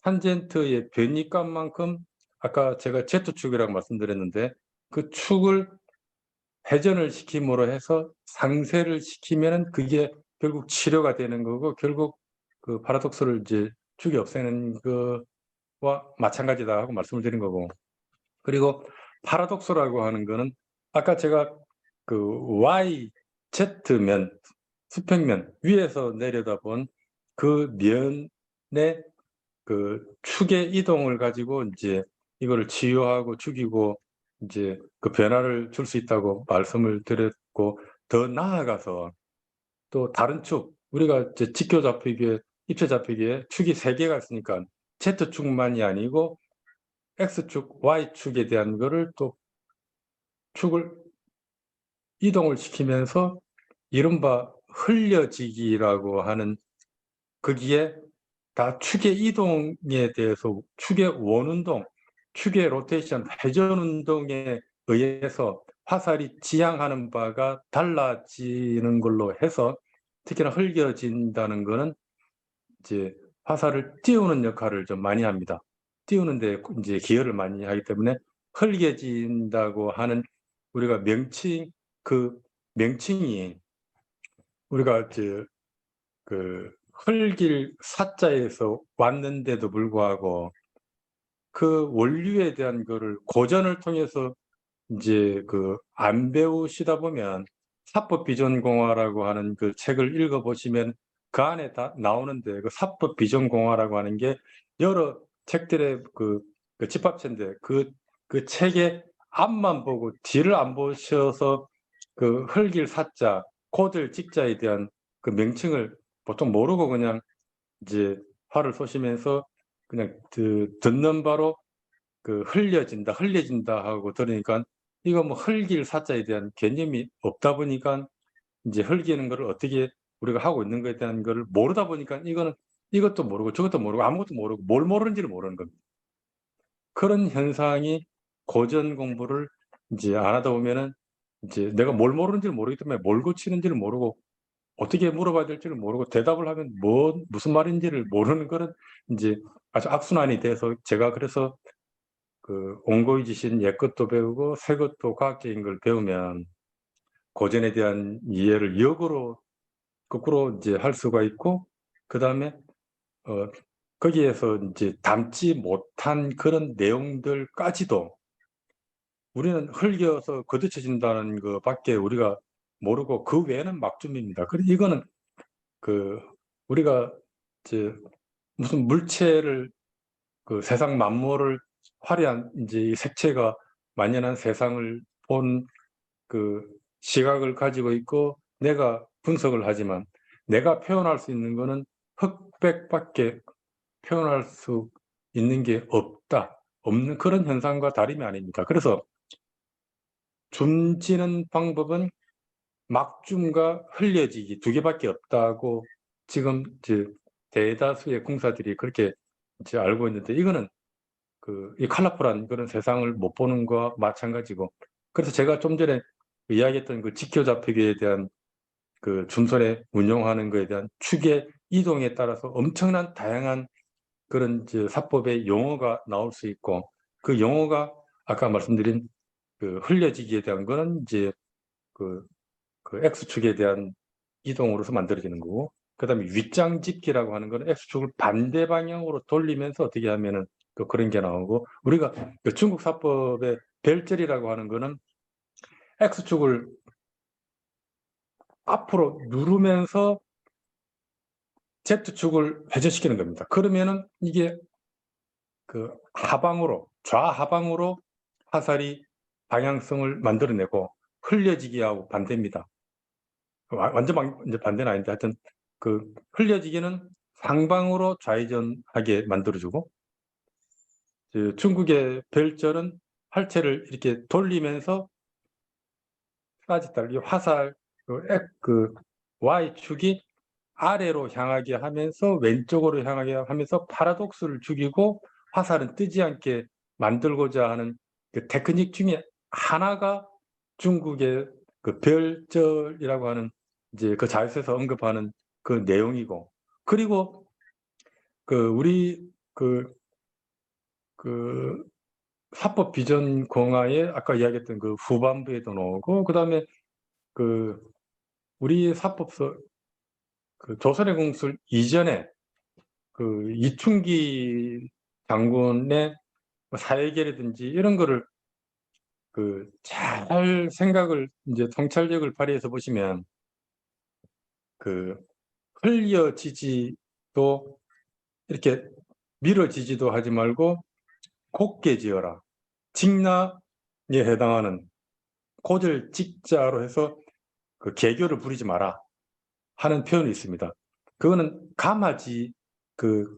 탄젠트의 변이값만큼 아까 제가 Z축이라고 말씀드렸는데 그 축을 회전을 시킴으로 해서 상쇄를 시키면은 그게 결국 치료가 되는 거고 결국 그 파라독스를 이제 축이 없애는 거와 마찬가지다 하고 말씀을 드린 거고 그리고 파라독스라고 하는 거는 아까 제가 그 Y, Z면 수평면 위에서 내려다본 그 면의 그 축의 이동을 가지고 이제 이거를 치유하고 죽이고 이제 그 변화를 줄 수 있다고 말씀을 드렸고 더 나아가서 또 다른 축 우리가 이제 직교 잡히기에 입체 잡히기에 축이 3개가 있으니까 Z축만이 아니고 X축, Y축에 대한 거를 또 축을 이동을 시키면서 이른바 흘려지기라고 하는 거기에 다 축의 이동에 대해서 축의 원운동, 축의 로테이션, 회전 운동에 의해서 화살이 지향하는 바가 달라지는 걸로 해서 특히나 흘겨진다는 거는 이제 화살을 띄우는 역할을 좀 많이 합니다. 띄우는데 이제 기여를 많이 하기 때문에 흘겨진다고 하는 우리가 명칭 그 명칭이 우리가 이제 그 흘길 사자에서 왔는데도 불구하고 그 원류에 대한 거를 고전을 통해서 이제 그 안 배우시다 보면 사법 비전공화라고 하는 그 책을 읽어 보시면 그 안에 다 나오는데 그 사법 비전공화라고 하는 게 여러 책들의 그 집합체인데 그 책의 앞만 보고 뒤를 안 보셔서 그 흘길 사자, 코들 직자에 대한 그 명칭을 보통 모르고 그냥 이제 활을 쏘시면서 그냥 듣는 바로 그 흘려진다 하고 들으니까 이거 뭐 흘길 사자에 대한 개념이 없다 보니까 이제 흘기는 거를 어떻게 우리가 하고 있는 거에 대한 거를 모르다 보니까 이거는 이것도 모르고 저것도 모르고 아무것도 모르고 뭘 모르는지를 모르는 겁니다. 그런 현상이 고전 공부를 이제 안 하다 보면은 이제 내가 뭘 모르는지를 모르기 때문에 뭘 고치는지를 모르고 어떻게 물어봐야 될지를 모르고 대답을 하면 무슨 말인지를 모르는 거는 이제 아주 악순환이 돼서 제가 그래서 그 옹고이 지신 옛 것도 배우고 새 것도 과학적인 걸 배우면 고전에 대한 이해를 역으로 거꾸로 이제 할 수가 있고 그다음에 거기에서 이제 담지 못한 그런 내용들까지도 우리는 흘겨서 걷어쳐진다는 것밖에 우리가 모르고 그 외에는 막중입니다. 그래서 이거는 그 우리가 이제 무슨 물체를 그 세상 만물을 화려한 이제 이 색채가 만연한 세상을 본 그 시각을 가지고 있고 내가 분석을 하지만 내가 표현할 수 있는 거는 흑백밖에 표현할 수 있는 게 없는 그런 현상과 다름이 아닙니다. 그래서 줌지는 방법은 막줌과 흘려지기 2개밖에 없다고 지금 이제 대다수의 공사들이 그렇게 이제 알고 있는데 이거는 이 컬러풀한 그런 세상을 못 보는 거와 마찬가지고 그래서 제가 좀 전에 이야기했던 그 직교 잡히기에 대한 그 줌선에 운용하는 거에 대한 축의 이동에 따라서 엄청난 다양한 그런 이제 사법의 용어가 나올 수 있고 그 용어가 아까 말씀드린 그 흘려지기에 대한 거는 이제 그 X축에 대한 이동으로서 만들어지는 거고 그다음에 윗장집기라고 하는 거는 X축을 반대 방향으로 돌리면서 어떻게 하면은 또 그런 게 나오고 우리가 그 중국 사법의 별절이라고 하는 거는 X축을 앞으로 누르면서 Z축을 회전시키는 겁니다. 그러면은 이게 그 좌하방으로 화살이 방향성을 만들어내고 흘려지기하고 반대입니다. 완전 이제 반대는 아닌데 하여튼 그 흘려지기는 상방으로 좌회전하게 만들어주고, 그 중국의 별절은 활체를 이렇게 돌리면서 빠졌다. 이 화살 그 Y축이 아래로 향하게 하면서 왼쪽으로 향하게 하면서 파라독스를 죽이고 화살은 뜨지 않게 만들고자 하는 그 테크닉 중에 하나가 중국의 그 별절이라고 하는 이제 그 자유에서 언급하는 그 내용이고, 그리고 그 우리 그 사법 비전 공화의 아까 이야기했던 그 후반부에도 나오고, 그다음에 그 우리 사법서 그 조선의 공술 이전에 그 이충기 장군의 뭐 사회계라든지 이런 거를 그 잘 생각을 이제 통찰력을 발휘해서 보시면 그 흘려지지도 이렇게 밀어지지도 하지 말고 곱게 지어라. 직나에 해당하는 고절 직자로 해서 그 개교를 부리지 마라 하는 표현이 있습니다. 그거는 가마지 그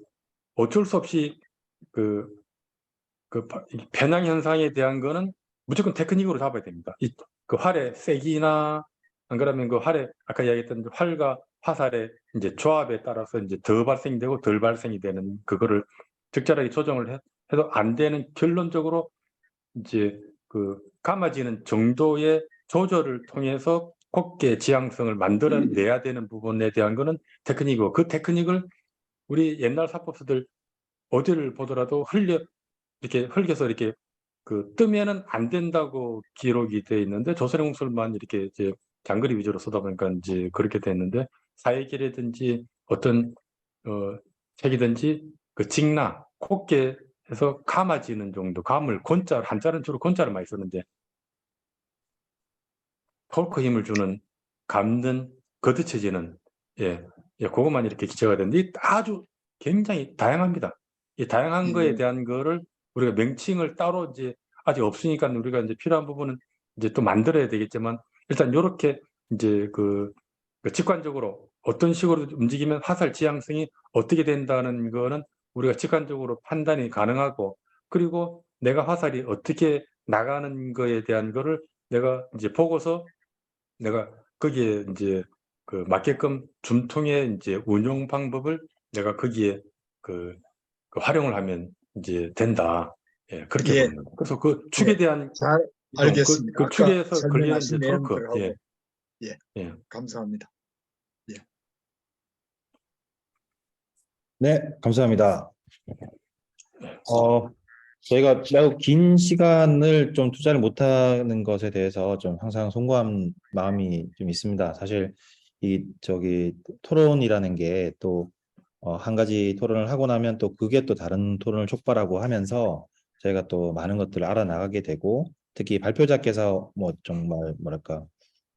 어쩔 수 없이 그 변형 현상에 대한 거는 무조건 테크닉으로 잡아야 됩니다. 그 활의 세기나 안 그러면 그 활의 아까 이야기했던 활과 화살의 이제 조합에 따라서 이제 더 발생이 되고 덜 발생이 되는 그거를 적절하게 조정을 해도 안 되는, 결론적으로 이제 그 감아지는 정도의 조절을 통해서 곱게 지향성을 만들어내야 되는 부분에 대한 거는 테크닉이고, 그 테크닉을 우리 옛날 사법서들 어디를 보더라도 이렇게 흘겨서 이렇게 그 뜨면은 안 된다고 기록이 돼 있는데, 조선의 공술만 이렇게 이제 장거리 위주로 쓰다 보니까 이제 그렇게 됐는데, 사회기라든지 어떤 책이든지 그 직나 곱게 해서 감아지는 정도, 감을 권자, 한자는 주로 권자를 많이 쓰는데 토크 힘을 주는, 감는, 걷어쳐지는, 예, 그것만 이렇게 기체가 되는데 이 아주 굉장히 다양합니다. 이 다양한 거에 대한 거를 우리가 명칭을 따로 이제 아직 없으니까 우리가 이제 필요한 부분은 이제 또 만들어야 되겠지만, 일단 요렇게 이제 그 직관적으로 어떤 식으로 움직이면 화살 지향성이 어떻게 된다는 거는 우리가 직관적으로 판단이 가능하고, 그리고 내가 화살이 어떻게 나가는 거에 대한 거를 내가 이제 보고서 내가 거기에 이제 그 맞게끔 줌통의 이제 운용 방법을 내가 거기에 그 활용을 하면 이제 된다. 예, 그렇게 예, 봅니다. 그래서 그 축에 예, 대한 잘 알겠습니다. 그 아까 축에서 걸리는 설명하신 이제 토크. 내용들하고 예, 예, 예. 감사합니다. 네, 감사합니다. 저희가 매우 긴 시간을 좀 투자를 못하는 것에 대해서 좀 항상 송구한 마음이 좀 있습니다. 사실 토론이라는 게 또 한 가지 토론을 하고 나면 또 그게 또 다른 토론을 촉발하고 하면서 저희가 또 많은 것들을 알아나가게 되고, 특히 발표자께서 뭐 정말 뭐랄까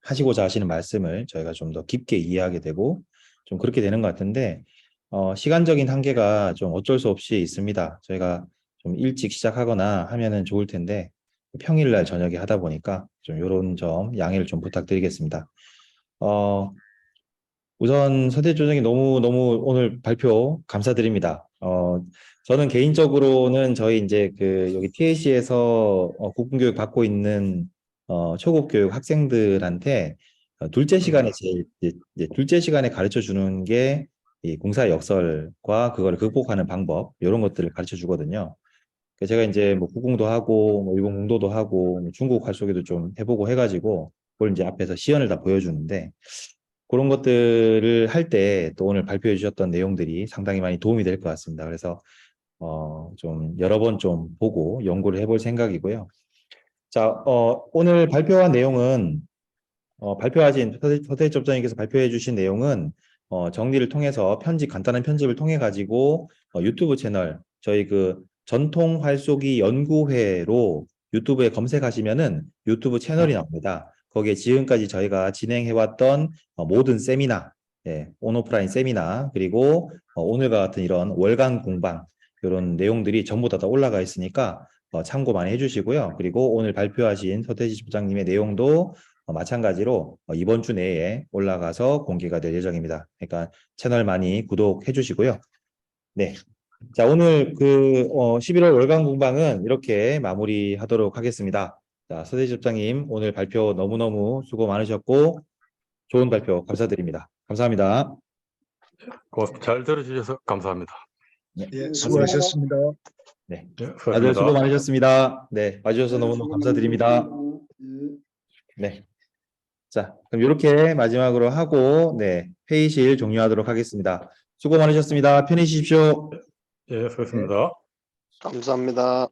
하시고자 하시는 말씀을 저희가 좀 더 깊게 이해하게 되고 좀 그렇게 되는 것 같은데, 시간적인 한계가 좀 어쩔 수 없이 있습니다. 저희가 좀 일찍 시작하거나 하면은 좋을 텐데 평일날 저녁에 하다 보니까 좀 이런 점 양해를 좀 부탁드리겠습니다. 우선 서대조정이 너무 오늘 발표 감사드립니다. 저는 개인적으로는 저희 이제 여기 TAC에서 국군교육 받고 있는 초급 교육 학생들한테 둘째 시간에 이제 둘째 시간에 가르쳐 주는 게 이 공사 역설과 그걸 극복하는 방법, 이런 것들을 가르쳐 주거든요. 그래서 제가 이제 뭐 국궁도 하고 뭐 일본 공도도 하고 뭐 중국 활쏘기도 좀 해보고 해가지고 그걸 이제 앞에서 시연을 다 보여주는데, 그런 것들을 할 때 또 오늘 발표해 주셨던 내용들이 상당히 많이 도움이 될 것 같습니다. 그래서 좀 여러 번 좀 보고 연구를 해볼 생각이고요. 자, 오늘 발표한 내용은 발표하신 서대희 접전님께서 발표해 주신 내용은 정리를 통해서 간단한 편집을 통해 가지고 유튜브 채널, 저희 전통 활쏘기 연구회로 유튜브에 검색하시면은 유튜브 채널이 나옵니다. 거기에 지금까지 저희가 진행해왔던 모든 세미나, 온오프라인 세미나, 그리고 오늘과 같은 이런 월간 공방, 이런 내용들이 전부 다 올라가 있으니까 참고 많이 해주시고요. 그리고 오늘 발표하신 서태지 부장님의 내용도 마찬가지로 이번 주 내에 올라가서 공개가 될 예정입니다. 그러니까 채널 많이 구독해 주시고요. 네. 자, 오늘 11월 월간 공방은 이렇게 마무리하도록 하겠습니다. 자, 서대희 실장님 오늘 발표 너무너무 수고 많으셨고 좋은 발표 감사드립니다. 감사합니다. 잘 들어주셔서 감사합니다. 네, 예, 수고하셨습니다. 네. 예, 다들 수고하셨습니다. 수고 많으셨습니다. 네, 와주셔서 네, 너무너무 수고 감사드립니다. 많으셨습니다. 예. 네. 자, 그럼 이렇게 마지막으로 하고, 네, 회의실 종료하도록 하겠습니다. 수고 많으셨습니다. 편히 쉬십시오. 예, 수고했습니다. 감사합니다.